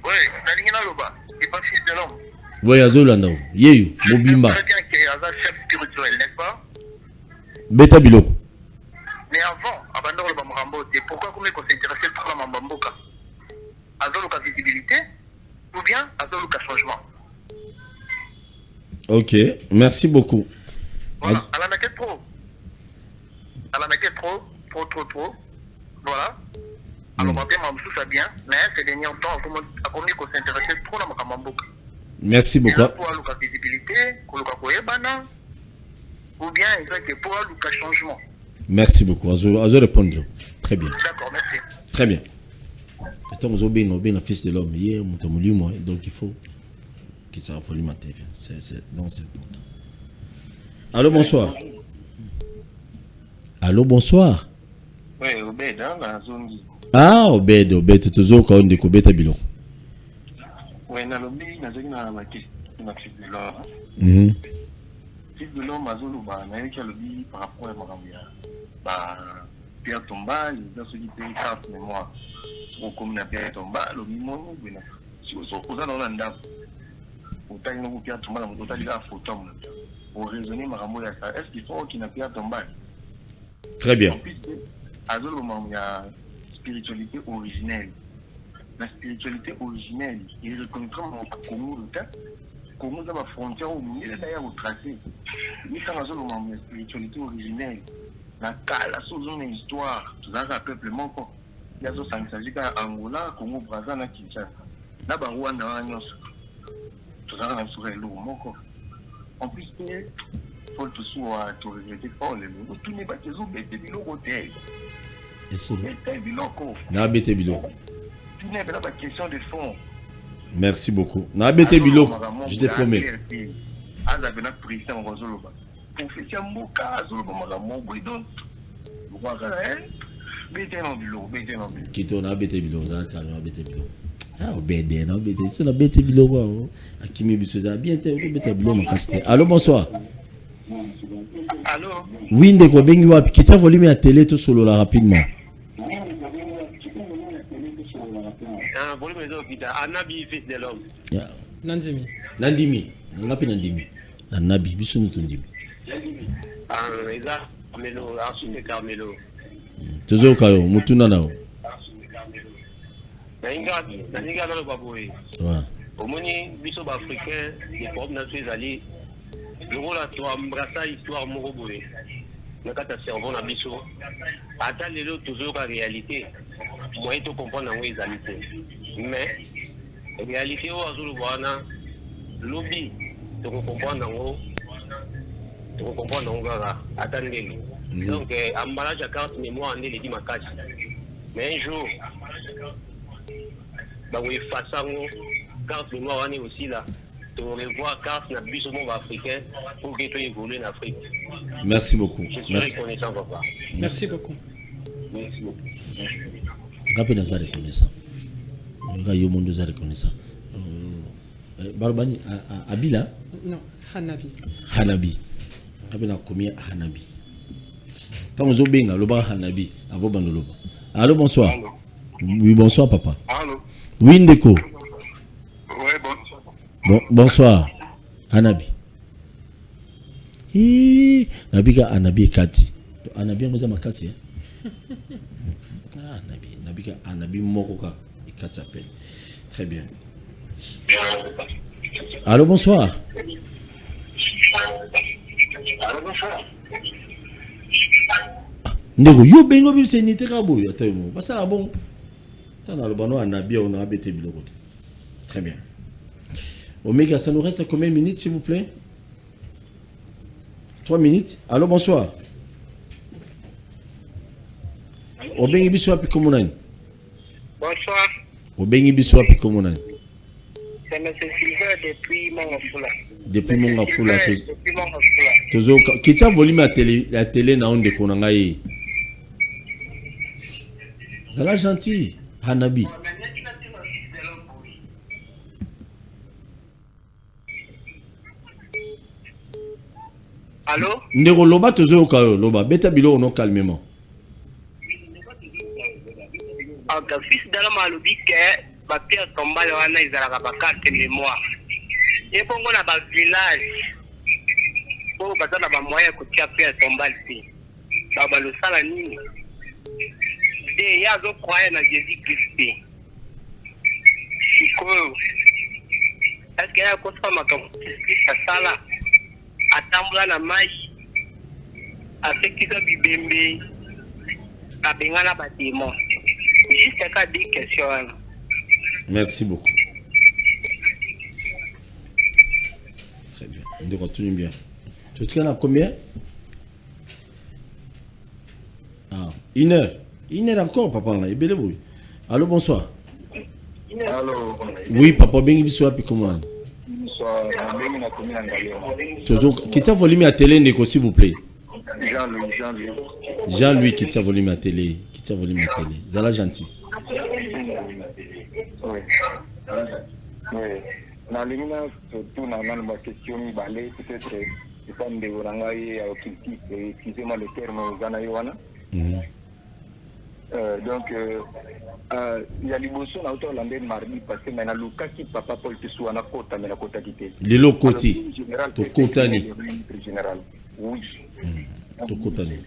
Oui, Nalingina Loba, il pas fils de l'homme. Oui, azolanda. Yeyu, mobimba. C'est bien qu'il y a un chef spirituel, n'est-ce pas? Beta biloko. Mais avant, abandon le Bamrambo, pourquoi qu'on s'intéressait trop à Mambamboka? Azoluka visibilité ou bien Azoluka changement? Ok, merci beaucoup. Voilà, elle en a que trop. Elle en a que trop. Voilà. Alors, on va bien ça bien, mais ces derniers temps, on a commis qu'on s'intéressait trop dans ma Mamboka. Merci beaucoup. Pour la visibilité, pour le Kakoyebana, ou bien pour le changement. Merci beaucoup. Azo répondre. Très bien. D'accord, merci. Très bien. Attends, vous avez un fils de l'homme. Hier, donc il faut qu'il s'en folie ma TV. C'est important. Allô, bonsoir. Allô, bonsoir. Oui, Obed, dans la zone. Ah, Obed, tu es toujours au de Kobeta Bilo. Oui, dans le pays, dans la question fils de l'homme. Fils de l'homme, par rapport à ma Pierre Tombal, dans ce qui est carte mémoire. Comme la Pierre Tombal, le mimo, si vous êtes dans l'andam, vous avez une Pierre Tombal, vous avez la photo. Pour raisonner, est-ce qu'il faut qu'il y ait Pierre Tombal? Très bien. À ce moment, il y a spiritualité originelle. La spiritualité originelle, il reconnaît comme Congo le temps. Congo a la frontière au milieu, d'ailleurs, au tracé. Mais quand à ce moment, il y a spiritualité originelle. La sous une histoire, tout ça, un peuple manquant. Il y a ce qui s'agit d'Angola, Congo, Brazza, na Kinshasa. Là-bas, Rwanda, tout ça, on serait lourd, manquant. En plus, il faut tout soit tout regretter fort. Tout n'est pas que vous mettez de l'eau au thé. Question de fond. Merci beaucoup. Nabete Bilo, je te promets. Kito Nabete Bilo, Zaka Nabete Bilo. Ah, Obede, Nabete, c'est Nabete Bilo. Akimi Bisoza, bien te Nabete Bilo, ma casse. Allô, bonsoir. Allô? Oui, Ndeko Bengi Wapi, quitte volume à télé tout solo là rapidement. Anabi, fils de l'homme. Nandimi. Nandimi. Nangapi Nandimi. Anabi, biso nous Nandimi. Carmelo, Arsène Carmelo. Toujours Kayo, Mutuna Nao. Naninga dans le Baboué. Au moni, biso africain, les problèmes nationaux alliés. Le rôle à toi, embrasser l'histoire Moroboué. Mais quand tu as cerveau dans biso, attends les autres toujours la réalité. Moi, je comprends dans les réalités. Mais, la réalité, le lobby, tu comprends dans attendez. Donc, emballage à carte mémoire, on est les dit ma cache. Mais un jour, oui, façon, carte mémoire, on est aussi là. Tu revois carte dans le bus au monde africain pour que tu évolues en Afrique. Merci beaucoup. Je suis reconnaissant, papa. Merci beaucoup. Merci beaucoup. Ngapi naza reconnaissant. Ngayo mondo za reconnaissant. Barbani Abila? Non, Hanabi. Hanabi. Ngapi na komia Hanabi. Quand vous benga loba Hanabi, avo banoloba. Allô, bonsoir. Allô. Oui, bonsoir papa. Allô. Oui, Ndeko. Oui, bonsoir. Bonsoir. Hanabi. Nabika Hanabi Kati. Hanabi ngoza makasi Nabika Hanabi Mokoka et Kati appelle. Très bien. Allô, bonsoir. Allô, bonsoir. Ndeko yo bengo bi senite ka boyo atemo. Basala bon. Tana le bano Hanabi on a bêté biloko. Très bien. Omega, ça nous reste combien de minutes s'il vous plaît? 3 minutes. Allô, bonsoir. Obengi biso wapi komunani? Bonsoir. Obengi biso wapi komunani? C'est M. Silver depuis Mongafula. Depuis Mongafula. Depuis Mongafula. Toujours kitia volume la télé na onde konanga yi. Zala gentil, Hanabi. Allô? Ndeko loba toujours kayo loba beta bilo no calmement. Donc, fils de l'homme a dit que ma pierre tombale wana izalaka ba carte mémoire. Et bongo na ba village. Pour baza na ba moyen ko tia pierre tombale ti. Ba lo sala nini? Et ya zo croire na Jésus Christ. Siko. Est-ce que ya ko fa makambo Christ sala atambula na mai afekisa bibembe abengana batémoin. Juste qu'à des questions. Merci beaucoup. Très bien. On continue bien. Tu te à combien? Ah, 1 heure. 1 heure encore, papa. Allô, bonsoir. Allô. Oui, papa, bien bisous, puis comment? Bonsoir. Bengi na commune Ngaliema. Toujours. Quittez le volume à télé, Neko, s'il vous plaît. Jean-Louis. Jean-Louis, quittez le volume à télé. Quittez le volume à télé. Zala gentil. Oui. Oui. Na limina surtout na ma question balé peut-être c'est pas de orangaye au critique excusez-moi le terme zana yoana. Donc il y a liboso na auto landé mardi parce que na luka ki papa Paul Tesou na kota mais na kota kité. Lelo koti. To kota ni. Général. Oui. To kota ni.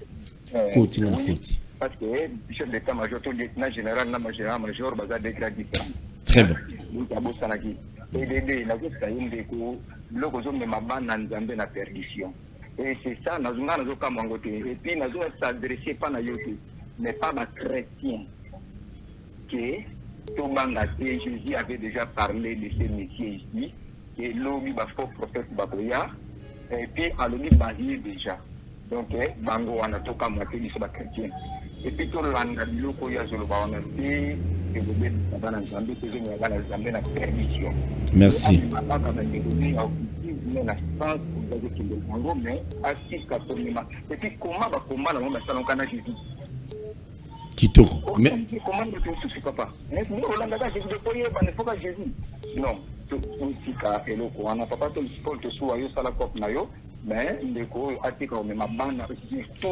Koti na koti. Parce que le chef d'état-major, tout lieutenant général, la major, baza décret différent. Très bien. Donc, à Bossanaki. Et les le cozo me m'a nzambe na perdition. Et c'est ça, nous avons kamangote. Et puis, nous avons s'adressé pas na yote, mais pas ma chrétien. Que Jésus avait déjà parlé de ces métiers ici. Et l'homme va faux prophète Baboya. Et puis, à l'homme basé déjà. Donc, bango anatoka moitié du sabat chrétien. Et puis, tout le monde a dit que y a permission. Merci. Et puis, comment Kitoko. Mais comment papa? Non, papa mais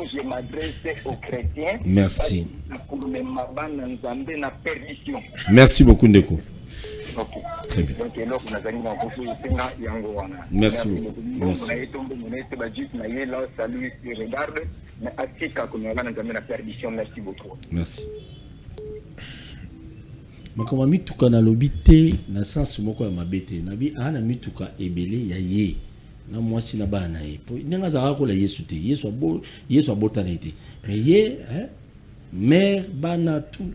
je m'adresse aux chrétiens. Merci. Merci beaucoup, Ndeko. Très bien. Merci beaucoup. Merci. Merci. Makoma mituka na lobité na sens moko ya mabete nabi ana mituka ebele ya ye na mwasi na bana ye po nenga za ko la Yesu te Yesu abotana te mais ye mère bana tout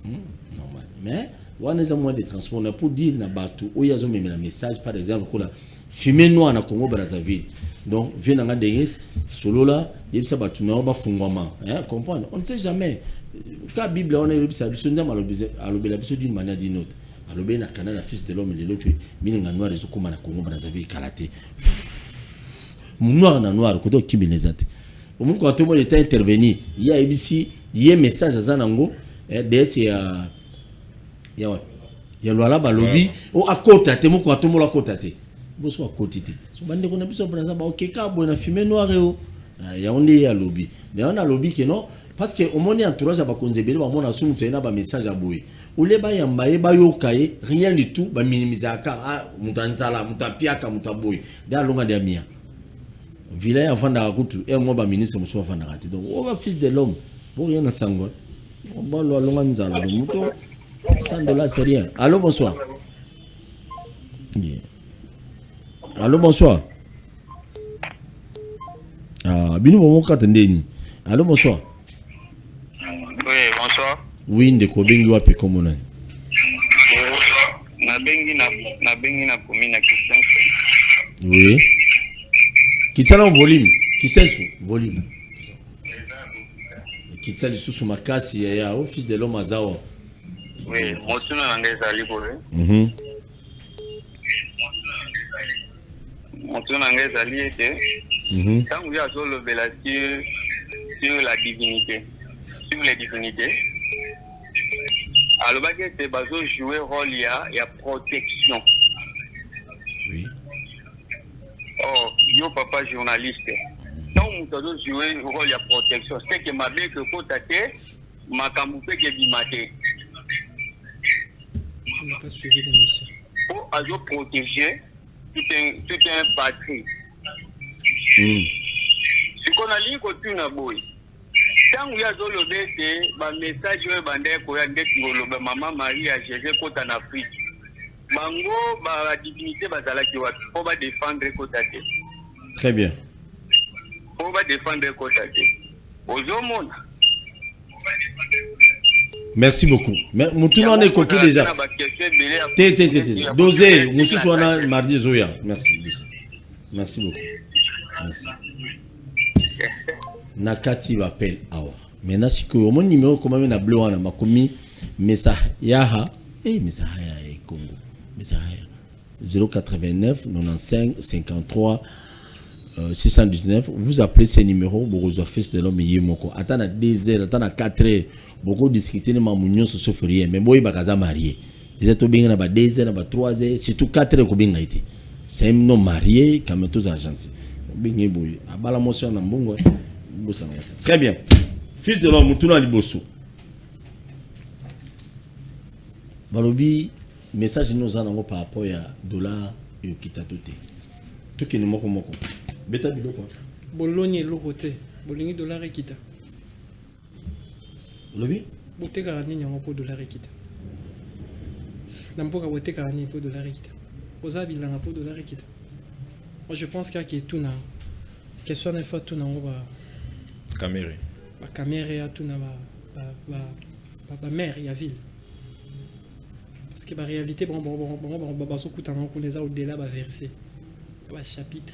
normal mais wana za moyen de transport na pour dire na bato oya zo memela message par exemple ko la fumer noir na Congo Brazzaville donc vient nga denges solo la yebisa bato na ba fungwama comprendre on ne sait jamais. Quand la Bible on a eu ça, d'une manière d'une autre. Alors bien, la fils de l'homme et de l'autre, minga noir les comme na Congo Brazzaville kalaté. Noir na noir, côté qui benezate. Au moment quand tout le monde était intervenu, il y a ici, il y a un message à Zanango, DS il y a loi là balobi, ou à côté, te mo quand tout le monde à côté. Bosso à côté. So bande qu'on a besoin Brazzaville, OK, ka bon na fumé noir et il y a on est à lobby. Mais on a lobby que non. Parce que au monde entourage ba konzebele ba mona sumu tena ba message aboye ule ba yamba ba yokaye rien du tout ba minimizaka mutanzala mutapiaka mutaboye da longa de mia villa afanda kutu e ngo ba ministre muso afanda kati donc o ba fils de l'homme pour rien na sango ba lo longa nzala do muto $100 c'est rien. Allô bonsoir. Yeah. Allô bonsoir. Ah binu mo katendeni. Allô bonsoir. Oui, bonsoir. Oui, ndeko bengi wapi komona. Na bengi na commune na Kissensu. Oui. Kitala en volume. Kissensu, volume. Kitala sous makasi ya office de l'homme azawa. Oui, motuna nangeza libore. Motuna nangeza liete. Quand vous avez le belati sur la divinité. Sur les divinités. Alors, c'est bazo jouer rôle il y a protection. Oui. Oh, yo papa journaliste. Donc, nous devons jouer rôle il y a protection. C'est que ma belle que faut tâter, ma camouflé que bimate. On n'a pas suivi l'émission. Pour azo protéger tout un patrie. Ce qu'on a dit que tu n'as beau. Quand vous avez le message de Maman Marie a géré côté en Afrique. Bango, la divinité, pour défendre côté. Très bien. On va défendre le côté. Aux hommes, Merci beaucoup. Mais Moutouna on est coquille déjà. Dosé, Moussou Souana, mardi Zoya. Merci. Merci beaucoup. Merci. Nakati m'appelle Awa. Maintenant, si que mon numéro, comment on a bleu, on a commis, Mesa Yaha, Mesa Haya et Congo. Mesa Haya. 089 95 53 619. Vous appelez ces numéros, beaucoup de fils de l'homme, Yemoko. Attends à 2 heures, attends à 4 heures. Beaucoup discuter de mamounion sur ce rien. Mais moi, il va casa marié. Ils étaient bien à 2 heures, à 3 heures, surtout 4 heures, combien a été. C'est un nom marié, comme tous argentins. Très bien. Fils de l'homme, tout le monde Balobi, message nous avons par rapport à dollar et au kitatote. Tout qui nous moko. Beta bilo quoi. Bologna lokote. Bologna dollar et kita. Lobi? Bote karani nyango po dollar et kita. Nampoka bote karani po dollar et kita. Oza bilanga po dollar et kita. Moi je pense qu'il y a tout na. Question d'une fois tout na on va. Caméra. La caméra tout na ba mère et la ville. Parce que la réalité bon beaucoup tant qu'on les a au-delà va verser. Va chapitre.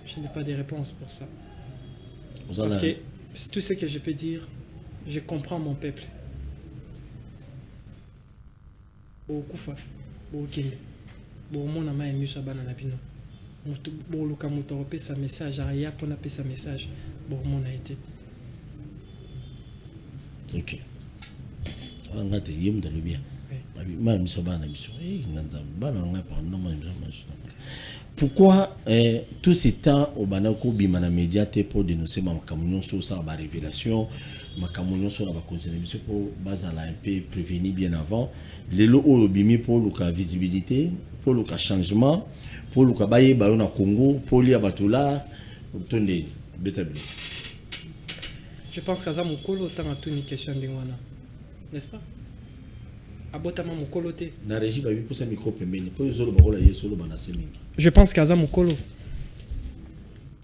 Je n'ai pas de réponse pour ça. Parce que tout ce que je peux dire, je comprends mon peuple. Au Koufa, au Kenya, au Monama et Musa Banana Pino. Bon, le Kamoto a sa message, Aria pour appeler sa message. Bon, mon a été. Ok. On a été dans le bien. Pourquoi tout ce temps au Banako Bimana médiaté pour dénoncer ma communion sur ça, ma révélation, ma communion sur la contribution pour Bazala un peu prévenir bien avant, les lots au Bimi pour le visibilité, pour le changement, pour le Kabaye Bayona Congo, pour l'Ia Batula, tenez, bétabli. Je pense qu'à ça, mon colo, tant à tout une question de Wana. N'est-ce pas? Abotama mon coloté. Na régie ba pour ça micro premier pour les autres barola yeso lo bana semi. Je pense qu'à ça mon colo.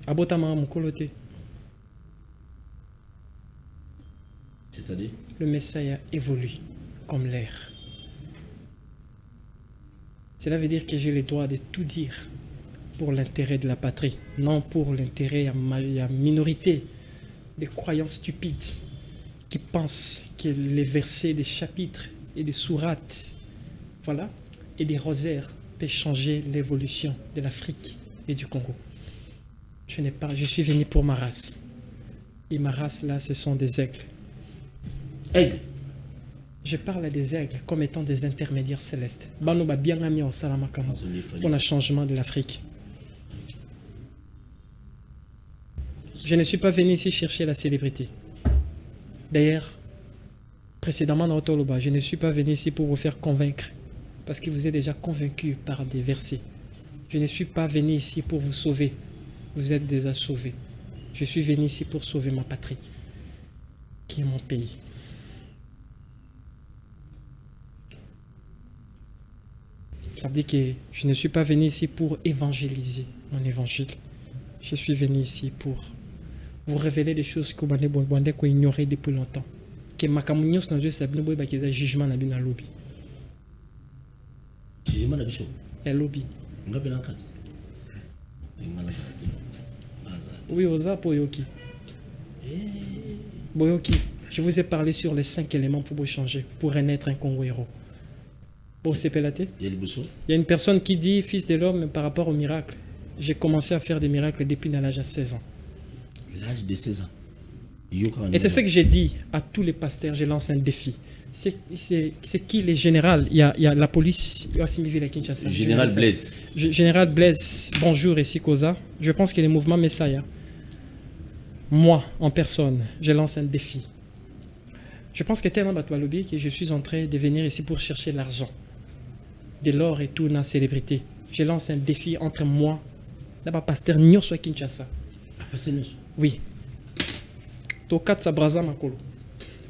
Abotama mon coloté. C'est-à-dire le Messie évolue comme l'air. Cela veut dire que j'ai le droit de tout dire pour l'intérêt de la patrie, non pour l'intérêt de la minorité de croyants stupides qui pensent que les versets des chapitres et des sourates, voilà, et des rosaires peuvent changer l'évolution de l'Afrique et du Congo. Je suis venu pour ma race. Et ma race là, ce sont des aigles. Aigles? Je parle des aigles comme étant des intermédiaires célestes. Banoba bien ami au Salamakama pour le changement de l'Afrique. Je ne suis pas venu ici chercher la célébrité. D'ailleurs, précédemment dans Otoloba, je ne suis pas venu ici pour vous faire convaincre, parce que vous êtes déjà convaincus par des versets. Je ne suis pas venu ici pour vous sauver. Vous êtes déjà sauvés. Je suis venu ici pour sauver ma patrie, qui est mon pays. Ça veut dire que je ne suis pas venu ici pour évangéliser mon évangile. Je suis venu ici pour vous révéler des choses que vous avez ignorées depuis longtemps. Que ma communion n'a juste sabine boy bakiza jugement na bina lobby. Jugement na biso. Et lobby. Ngabe na kati. Oui, oza boyoki. Boyoki, je vous ai parlé sur les 5 éléments pour vous changer, pour renaître un Congo héros. Bon, c'est pélaté. Il y a une personne qui dit fils de l'homme par rapport au miracle. J'ai commencé à faire des miracles depuis l'âge de 16 ans. L'âge de 16 ans. Et c'est ce que j'ai dit à tous les pasteurs, je lance un défi. C'est qui les généraux? Il y a la police, Général Blaise. Général Blaise, bonjour ici Koza. Je pense que les mouvements Messiah, moi en personne, je lance un défi. Je pense que tellement Batoualobi que je suis en train de venir ici pour chercher l'argent, de l'or et tout, la célébrité. Je lance un défi entre moi, d'abord pasteur Nyoso à Kinshasa. Oui. Tokat sa braza makolo.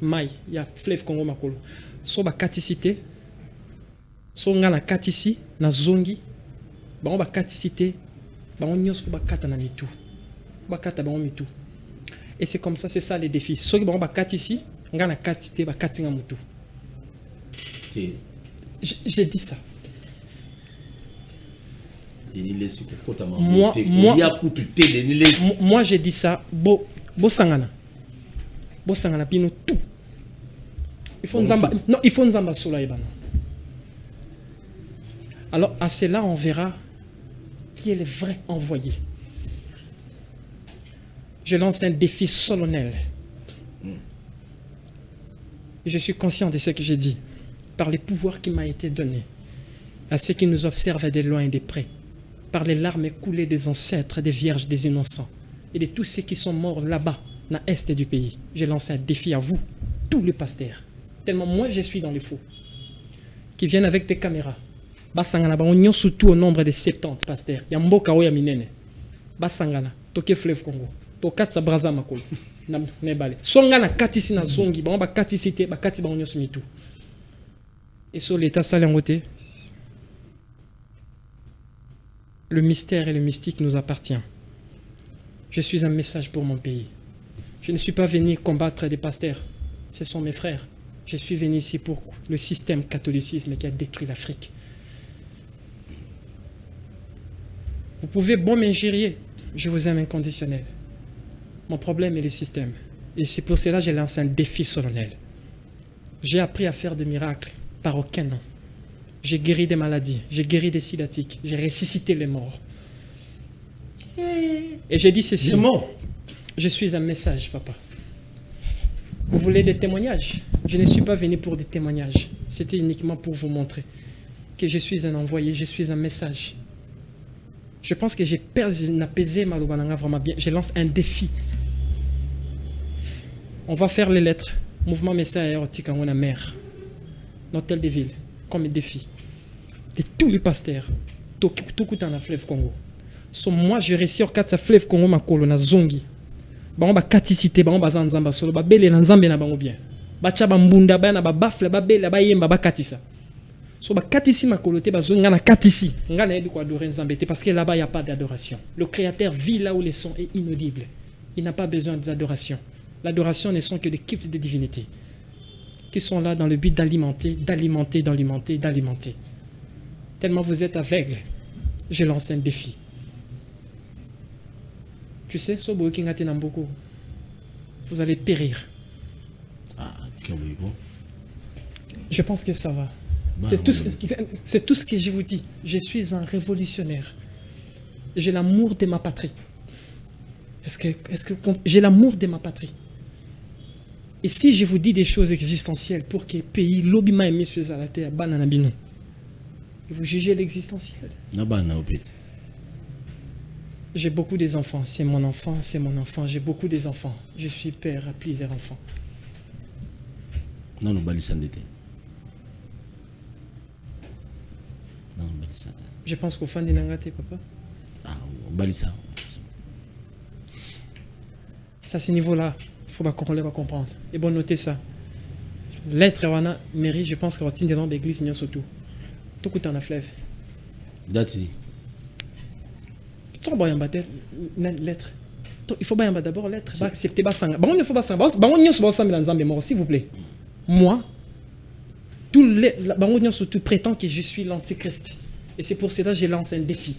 Mai, il y a fleuve Congo makolo. So ba katicité. So nga na katisi na zongi. Ba on ba katicité Bango nyos faut bakata na mitu. Bakata bango mitu. Et c'est comme ça, c'est ça les défis. Ceux qui bango bakati ici, ngana kati te bakati nga mutu. J'ai dit ça. Moi j'ai dit ça. Bo sangana. Bo sangana pino tout. Il faut nzamba. Non, il faut nzamba sola ebana. Alors à cela on verra qui est le vrai envoyé. Je lance un défi solennel. Et je suis conscient de ce que j'ai dit. Par les pouvoirs qui m'ont été donnés, à ceux qui nous observent de loin et de près, par les larmes coulées des ancêtres, des vierges, des innocents, et de tous ceux qui sont morts là-bas, dans l'est du pays. Je lance un défi à vous, tous les pasteurs, tellement moi je suis dans les faux, qui viennent avec des caméras. Basangana, on y a surtout au nombre de 70 pasteurs. Il y a Mboka ou Yaminene. Basangana, toke fleuve Congo, tokatsa braza makolo, na nebale. Songana katisi na zongi, ba katisi te, ba kati ba on y a sumitu. Et sur l'état salangoté, le mystère et le mystique nous appartient. Je suis un message pour mon pays. Je ne suis pas venu combattre des pasteurs. Ce sont mes frères. Je suis venu ici pour le système catholicisme qui a détruit l'Afrique. Vous pouvez bon m'ingérer. Je vous aime inconditionnel. Mon problème est le système. Et c'est pour cela que j'ai lancé un défi solennel. J'ai appris à faire des miracles. Par aucun nom. J'ai guéri des maladies, j'ai guéri des sciatiques, j'ai ressuscité les morts. Et j'ai dit ceci. Je suis un message, papa. Vous voulez des témoignages? Je ne suis pas venu pour des témoignages. C'était uniquement pour vous montrer que je suis un envoyé, je suis un message. Je pense que j'ai apaisé Malobananga vraiment bien. Je lance un défi. On va faire les lettres. Mouvement message aérotique en mer. L'hôtel de ville, comme défi. Et tous les pasteurs, tout dans la fleuve Congo. So moi, je réussis au 4 fleuve Congo, ma colonne, zongi. Ba on ba katisité, ba on ba zanzamba, solo ba bele na nzambe na bango bien. Ba cha ba mbunda ba na ba bafle, ba bele, ba yemba, ba katisa. So ba katisi ma coloté, ba zonga na katisi. Nga na yebi ko adorer nzambe, parce que là-bas, il n'y a pas d'adoration. Le Créateur vit là où le son est inaudible. Il n'a pas besoin d'adoration. L'adoration ne sont que des cultes de divinité, qui sont là dans le but d'alimenter, d'alimenter, d'alimenter, d'alimenter. Tellement vous êtes aveugles, je lance un défi. Tu sais, Sobo Kingate Namboko, vous allez périr. Je pense que ça va. C'est tout ce que je vous dis. Je suis un révolutionnaire. J'ai l'amour de ma patrie. Est-ce que j'ai l'amour de ma patrie? Et si je vous dis des choses existentielles pour que le pays, l'obima et monsieur Zalate, bananabino, et vous jugez l'existentiel. J'ai beaucoup des enfants. C'est mon enfant, c'est mon enfant. J'ai beaucoup des enfants. Je suis père à plusieurs enfants. Non, non, balisandete. Non, balisandete. Je pense qu'au fin de Nangate, papa. Ah, balisa. Ça, ce niveau-là. Il faut comprendre. Et bon, notez ça. L'être wana mairie, je pense qu'on tient des noms d'église n'y a surtout. Tout coûte en la fleuve. Dati. Tu vas lettre. Il faut bien d'abord lettre. Accepter basanga. Bon, il faut basanga. Bon, on y a souvent ça dans Zambie mort, s'il vous plaît. Moi, tous les on surtout prétend que je suis l'antichrist. Et c'est pour cela que je lance un défi.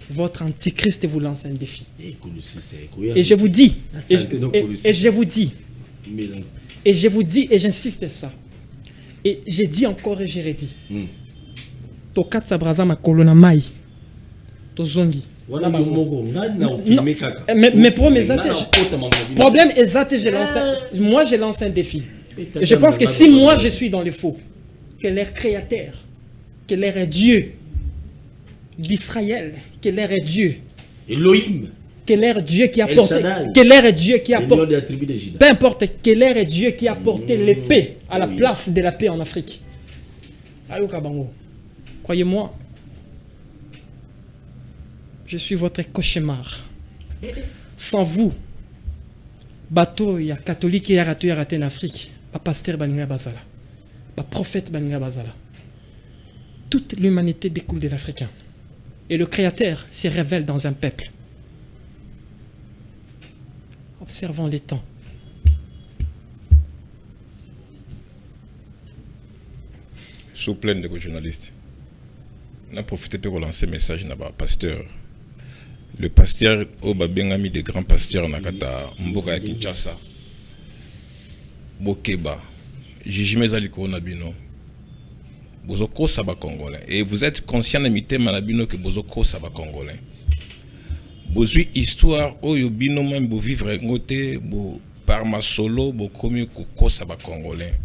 Votre antichrist vous lance un défi. Et je vous dis, et je vous dis, et je vous dis, et j'insiste ça. Et j'ai dit encore et j'ai redit. Tokat sabraza ma kolona mai. Tozongi. Mais pour mes problème exact, moi j'ai lancé un défi. Et je pense que si moi je suis dans les faux, que l'air créateur, que l'air est Dieu d'Israël, que l'air est Dieu. Elohim. Que l'air est Dieu qui a porté. Que l'air est Dieu qui a porté. Peu importe, que l'air est Dieu qui a porté l'épée à la place de la paix en Afrique. Allô Kabango. Croyez-moi, je suis votre cauchemar. Sans vous, bateau, il y a catholique et raté en Afrique. Pas pasteur Baninga Bazala. Pas prophète Baninga Bazala. Toute l'humanité découle de l'Africain. Et le Créateur se révèle dans un peuple. Observons les temps. Sous plein de journalistes. On a profité pour lancer un message à pasteur. Le pasteur, bien ami des grands pasteurs, Nakata, Mboka Kinshasa, Bokeba, Jijime Zali Koronabino, Bozoko Saba Congolais. Et vous êtes conscient de m'imiter Malabino que Bozoko Saba Congolais. Bozui histoire, Oyobino même, vous vivre ngote, bo parma solo, bo komi Koko Saba Congolais.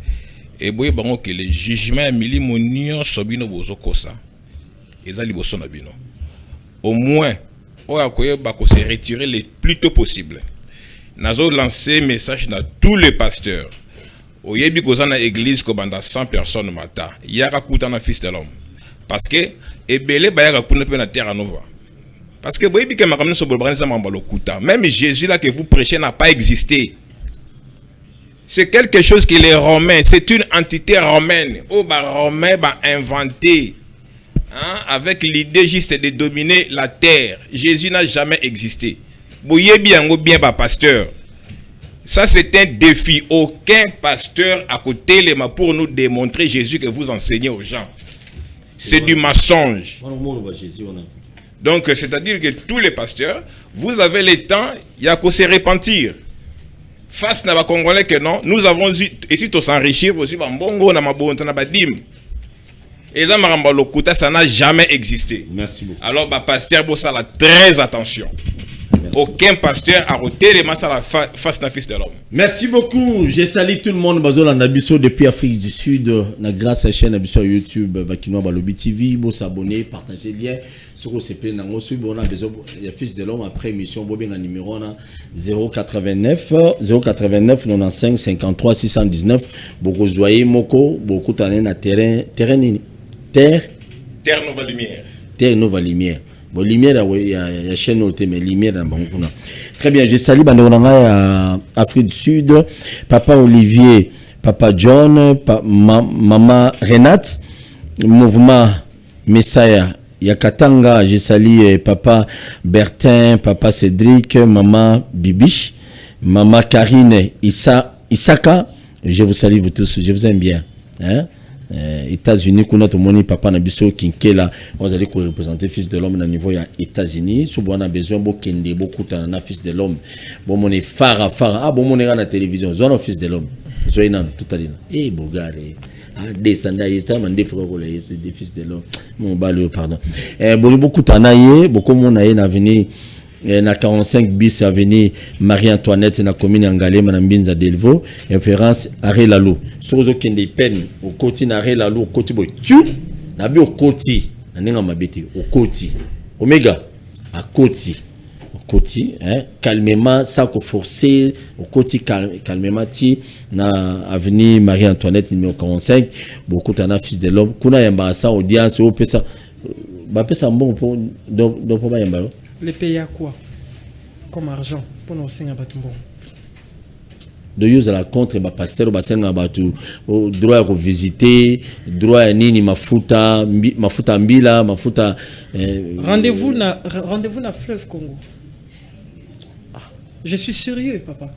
Et boye bango que les jugements mili monio sobino Bozoko sa. Ezali Bosonabino. Au moins, on se retirer le plus tôt possible. Nous avons lancé un message à tous les pasteurs. Au Yébi Kozana église comme 100 personnes mata. Il y a un fils de l'homme. Parce que Ebele Bayaka pour ne terre à nouveau. Parce que même Jésus là que vous prêchez n'a pas existé. C'est quelque chose qui est romain. C'est une entité romaine. Oh bah romain bah inventé. Hein, avec l'idée juste de dominer la terre. Jésus n'a jamais existé. Boyez bien, bien, pasteur. Ça, c'est un défi. Aucun pasteur à côté les mains pour nous démontrer Jésus que vous enseignez aux gens. C'est du mensonge. Donc, c'est-à-dire que tous les pasteurs, vous avez le temps, il y a qu'à se repentir. Face à la Congolais que non, nous avons ici de s'enrichir aussi. Et ça n'a jamais existé. Merci beaucoup. Alors, pasteur Bossala, très attention. Merci. Aucun pasteur a roté les masses à la face d'un fils de l'homme. Merci beaucoup. Je salue tout le monde. Bazola Nabiso depuis Afrique du Sud. Grâce à la chaîne Nabiso YouTube, Bakinoa Balobi TV. Vous s'abonner, partager le lien. Sur le CP, on a besoin de fils de l'homme après émission. Bobin numéro 089 95 53 619. Beaucoup zoyer moko, beaucoup de terre Nova Lumière. Terre Nova Lumière. Bon, lumière, il y a chaîne haute, mais lumière, très bien, je salue à Afrique du Sud, Papa Olivier, Papa John, Maman Renate, Mouvement Messiah, Yakatanga, je salue Papa Bertin, Papa Cédric, Maman Bibiche, Maman Karine, Isaka, je vous salue vous tous, je vous aime bien. Hein? États-Unis, qu'on a tout le monde, papa Nabiso Kinkela, vous allez représenter fils de l'homme au niveau des États-Unis. Si on a besoin de Kende, beaucoup de fils de l'homme. Bon, on est phare. Ah, bon, on est à la télévision. Zone fils de l'homme. Soyez nan, tout à l'heure. Eh, Bogare. Ah, descendant, il est des frères, c'est des fils de l'homme. Mon balou, pardon. Beaucoup de beaucoup de monde a venu. Na 45 bis avenue Marie-Antoinette na commune Angale Manambinza Delvaux référence Arrêt Lalo sozo kende peine au côté na Arrêt Lalo au côté boy tu na bi au côté na ninga mabete au côté Omega à côté hein calmement ça ko forcer au côté calmement ti na avenue Marie-Antoinette numéro 45 beaucoup tana fils de l'homme kuna yamba ça audience au pesa ba pesa bon pour do pas yamba. Les pays à quoi comme argent pour nous enseigner à Batumbo. De use à la contre ba pasteur ba senga batu droit à visiter droit à nini mafuta mbila mafuta rendez-vous na fleuve Congo. Je suis sérieux papa.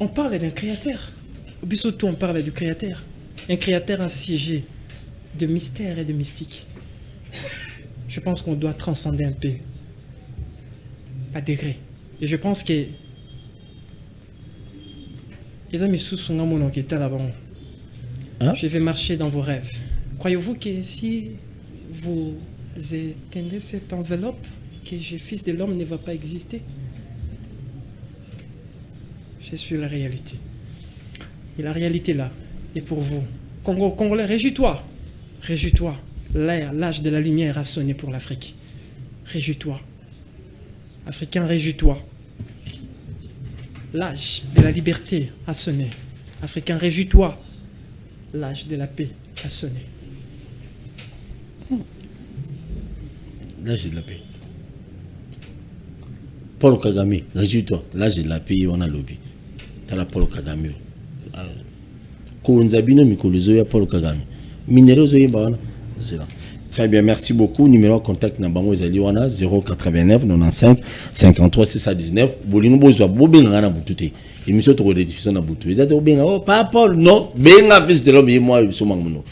On parle d'un créateur. Surtout on parle du créateur. Un créateur assiégé de mystère et de mystique. Je pense qu'on doit transcender un peu. À degré. Et je pense que les amis sous sont dans mon enquête là-bas. Je vais marcher dans vos rêves. Croyez-vous que si vous éteignez cette enveloppe, que je fils de l'homme ne va pas exister? Je suis la réalité. Et la réalité là est pour vous. Congolais, réjouis-toi. Réjouis-toi. L'âge de la lumière a sonné pour l'Afrique. Réjouis-toi. Africain, réjouis-toi. L'âge de la liberté a sonné. Africain, réjouis-toi. L'âge de la paix a sonné. L'âge de la paix. Paul Kagame, réjouis-toi. L'âge de la paix, on a lobby. T'as la Paul Kagame. Konzabino Mikolozo ya Paul Kagame. Minerozo ya Bawana. C'est là. Très bien, merci beaucoup. Numéro de contact Nambango Zaliwana 089 95 53 619. Bolingo Bozwa Bobinga na Butute. Émission de rediffusion na Boutou. Ils étaient bien, oh, papa, non, Benga fils de l'homme et moi, ils sont mangono.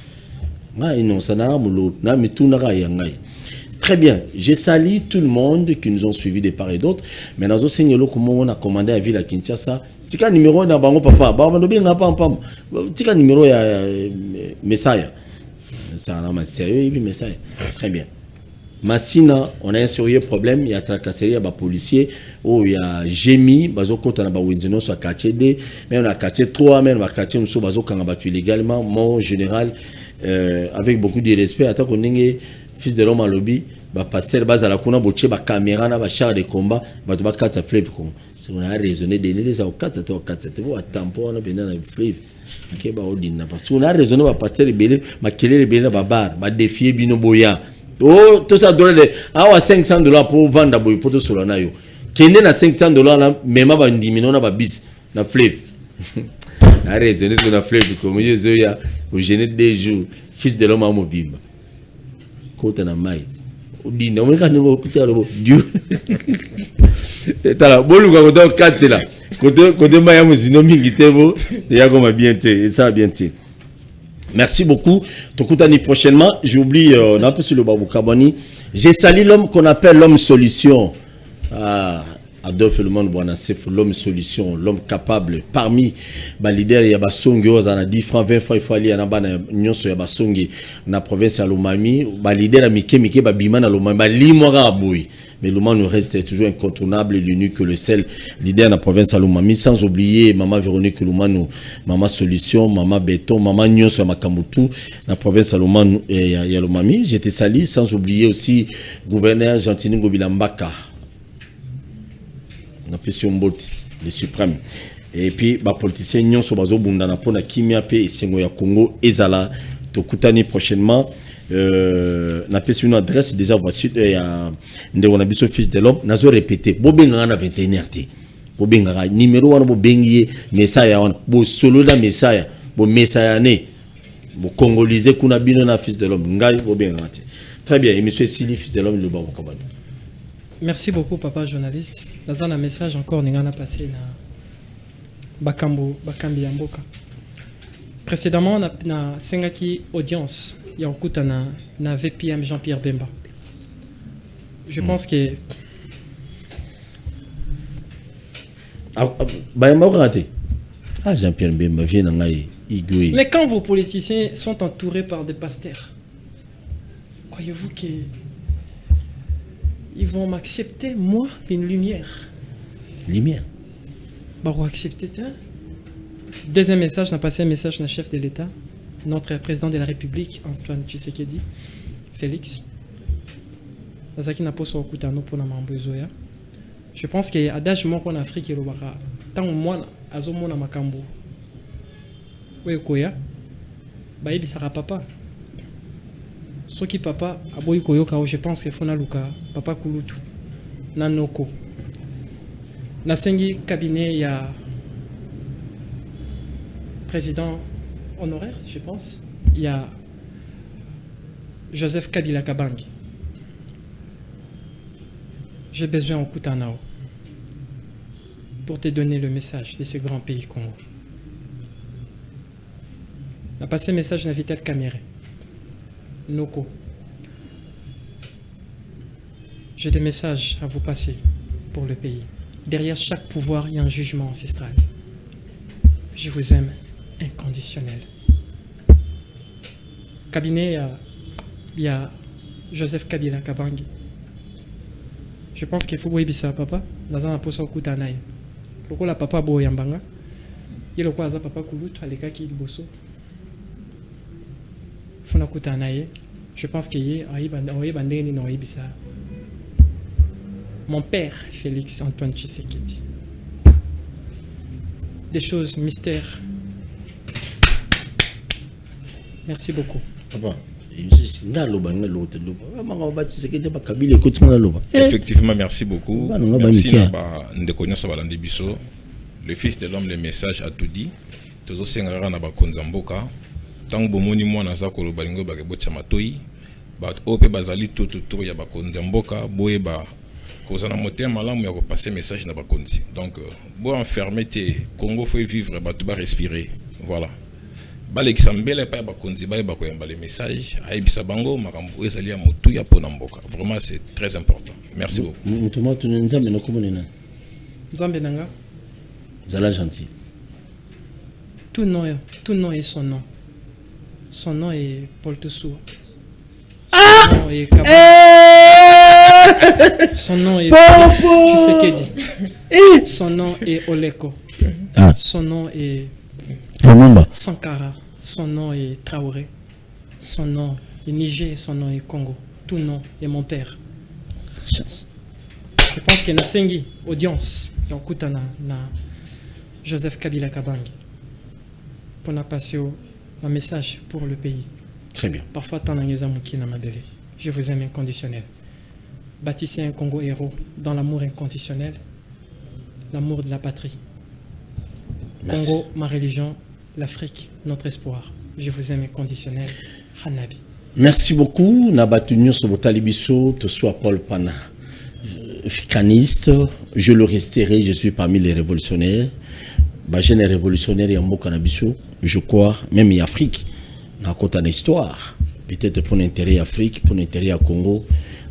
Non, ça n'a pas mais tout n'a rien. Très bien, je salue tout le monde qui nous ont suivis de part et d'autre. Mais dans ce signe, comment on a commandé à Ville à Kinshasa. Tika numéro na bango papa, ba no benga pam pam. Tika numéro ya Messiah. Ça n'a sérieux, oui, Messiah. Très bien. Massina, on a un sérieux problème, il y a tracasserie, il y a des policiers, il y a Gémi, bazo kota na ba Winzino soit quartier D, mais on a quartier 3, mais on a quartier Mousso bazo kanga battu illégalement, mon général avec beaucoup de respect, attends qu'on ait fils de l'homme à lobby, ba pasteur base à la kuna boche ba caméra na ba char de combat, ba to ba katsa fleuve kon. On a raisonné de les au 4 c'était un tampon on a venu dans le fleuve. OK ba odina parce qu'on a raisonné ba pasteur belé, ma kelele belé ba bar, ba défier bino boya. Oh, tout ça donne les $500 pour vendre boy pour tout cela na yo. Kende na $500 là, même ba ndimino na ba bis na fleuve. Na raisonné sur la fleuve comme yezo ya au gêner des jours, fils de l'homme à mobimba. Côté na mai. Odina on ka ngo kutalo Dieu. Tala boluka ko donc 4 c'est là. Côté mai ya muzino mingi tebo, ya comme bien té, ça bien té. Merci beaucoup. Tokutani prochainement. J'oublie, on a un peu sur le Babou Kabani. J'ai sali l'homme qu'on appelle l'homme solution. Adolphe le monde Boanassef, l'homme solution, l'homme capable. Parmi les leaders, il y a Basongi, on a 10 francs, 20 francs, il faut aller à Nyonso, il y a Basongi, dans la province à Lomami. Les leaders, Mike, Babimana, Lomami, Limora Aboui. Mais le monde reste toujours incontournable, l'unique que le seul leader dans la province à Lomami, sans oublier Maman Véronique Lumano, Maman Solution, Maman Béton, Maman Nyonso, Makamutu, dans la province à Lomami. J'étais sali, sans oublier aussi gouverneur Gentini Gobilambaka. On appelle sur Mboti, le suprême. Et puis, les politiciens Nyonso Bazo Bundana Pona Kimiape et Sengoya Congo, Ezala, Tokutani prochainement. Na pesi une adresse déjà voici nde on a biso fils de l'homme nazo répéter bobenga na 21 RT bobenga numéro wana bobengi messaya wana bo solo da messaya bo messaya ne bo congolais kuna bino na fils de l'homme ngai bobenga te. Très bien, et monsieur Sili fils de l'homme le bon kabane. Merci beaucoup papa journaliste. Dans un message encore n'engana passé na bakambi ya mboka. Précédemment na sengaki audience il y a un na VPM Jean-Pierre Bemba. Je pense que Jean-Pierre Bemba vient dans Igoué. Mais quand vos politiciens sont entourés par des pasteurs, croyez-vous qu'ils vont m'accepter, moi, une lumière? Lumière. Bah, vous acceptez ça? Deuxième message, on a passé un message à chef de l'État, notre président de la République, Antoine Tshisekedi, Félix. Je pense qu'il y a des gens en Afrique qui ont tant moins à Zomona Makambo. Oui, Koya. Bah, il sera papa. Ce qui papa, Aboy Koyoka, je pense que Fona Luka, papa Kulutu, Nanoko. Nasengi cabinet, il y a président honoraire, je pense. Il y a Joseph Kabila Kabangi. J'ai besoin au Kutanao pour te donner le message de ce grand pays Congo. On a passé le message à Vital Kamere. Noko. J'ai des messages à vous passer pour le pays. Derrière chaque pouvoir, il y a un jugement ancestral. Je vous aime inconditionnel. Cabinet, il y a Joseph Kabila Kabangi. Je pense qu'il faut voir ça, papa. Dans un poste au Kutanaï. Le rôle papa Boyambanga. Il le croise papa Koulut, à l'écart qui est bosso. Fona Kutanaï. Je pense qu'il y a mon père, Félix Antoine Tshisekedi. Des choses mystères. Merci beaucoup. Effectivement, merci beaucoup. Merci Ndekonyo. Le fils de l'homme, le message a tout dit. Tozo sengara na bakonza mboka. Tango bomoni mwana za koloba lingo bakebotya matoi. ba ope bazali tout autour ya bakonzi mboka boye ba kozana motema malamu ya ko passer message na bakonzi. Donc bo enfermer te Congo faut vivre ba tout ba respirer. Voilà. Balekisa mbele pa bakonzi ba ko yamba les messages aibisa bango makambo ezali ya mutu ya pona mboka. Vraiment c'est très important. Merci beaucoup. Mutuma tu nzambe no komonena. Nzambe nanga. Zala gentil. Tout nom est son nom. Son nom est Paul Tessou. Son nom est Kabou. Son nom est Félix Tshisekedi. Son nom est Oleko. Son nom est Sankara. Son nom est Traoré. Son nom est Niger. Son nom est Congo. Tout nom est mon père. Chance. Je pense qu'il y a une sengi audience. Donc, na Joseph Kabila Kabangi. Pour na passion, un message pour le pays. Très bien. Parfois, je vous aime inconditionnel. Bâtissez un Congo héros dans l'amour inconditionnel, l'amour de la patrie. Merci. Congo, ma religion, l'Afrique, notre espoir. Je vous aime inconditionnel. Hanabi. Merci beaucoup. Nabatunion sur votre talibiso, te soit Paul Pana. Africaniste, je le resterai, je suis parmi les révolutionnaires. Jeune révolutionnaire et en Canabiso, je crois, même en Afrique, dans une histoire, peut-être pour l'intérêt Afrique, pour l'intérêt à Congo.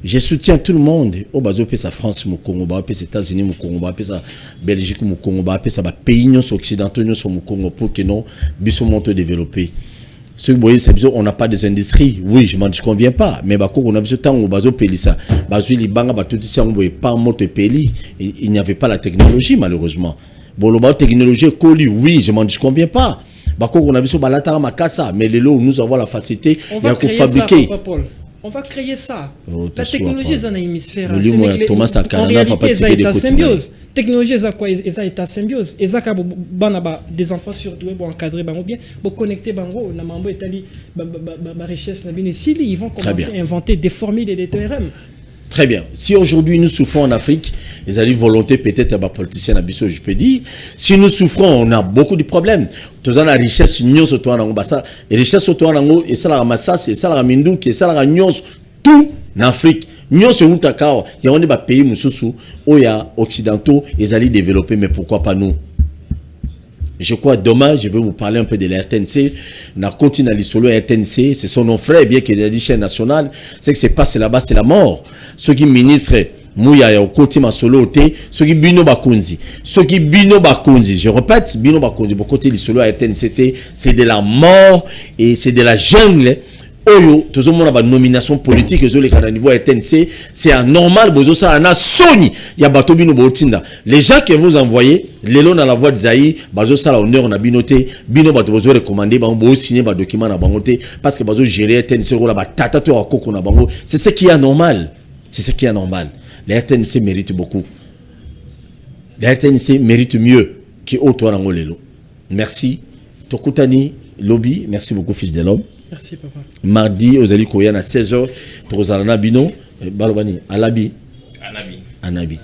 Je soutiens tout le monde. Au bas de la France, au Congo, aux États-Unis, au Congo, à la Belgique, au Congo, à la pays occidentaux, au Congo, pour que nous puissions développer. Ce que vous voyez, c'est que on n'a pas des industries. Oui, je m'en conviens pas. Mais on a besoin de temps où on pays ça. Il n'y avait pas la technologie, malheureusement. Bon, la technologie colis, oui, je m'en conviens pas. On a besoin de mais les lots, nous avons la facilité de fabriquer. On va créer ça. La technologie est un hémisphère. En réalité, c'est une symbiose. La technologie est une symbiose. Et ça, des enfants surdoués, encadrés, bien, connectés, la richesse, ils vont commencer à inventer des formules et des théorèmes. Très bien. Si aujourd'hui nous souffrons en Afrique, ils ont une volonté peut-être à politiciens à Bissau, je peux dire. Si nous souffrons, on a beaucoup de problèmes. Tous la richesse, nous sommes en ambassade. Et richesse, et ça la ramassage, et ça la ramindouk, et ça la nyons, tout en Afrique. Nyons, c'est où takao. Il y a des pays, moussoussou, où il y a occidentaux, ils allaient développer, mais pourquoi pas nous? Je crois demain, je vais vous parler un peu de la RTNC. On a continué à l'isolo RTNC. C'est son nom frère, bien qu'il ait dit chaîne nationale. C'est que c'est passé là-bas, c'est la mort. Ceux qui ministrent, Mouya ya okoti masolo te, ceux qui bino bakunzi. Ceux qui bino bakunzi. Je répète, bino bakunzi. Bon côté l'isolo RTNC, c'est de la mort et c'est de la jungle. Oyo, tout le monde a une nomination politique, les niveau RTNC, c'est anormal, bozo ça na soni, ya bato bino botinda. Les gens que vous envoyez, les lots dans la voie de Zaï, bazo ça la honneur on a binoté, bino bato bozo recommander, bango signer ba document na bangoté, parce que bazo gérer RTNC la ba tata to akoko na bango, c'est ce qui est anormal. C'est ce qui est anormal. Les RTNC méritent beaucoup. Les RTNC méritent mieux que autre nango lelo. Merci. Tokutani Lobby, merci beaucoup fils de l'homme. Merci papa. Mardi aux Ali Koyan à 16h, Trozalana Bino, Balobani, Alabi. Anabi.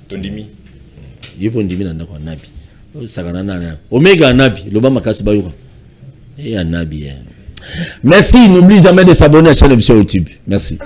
Tondimi. Yepondimi nanda ko Anabi. Saganana. Omega Anabi, Loba Makasi Bayura. Et Anabi. Merci, n'oublie jamais de s'abonner à la chaîne sur YouTube. Merci.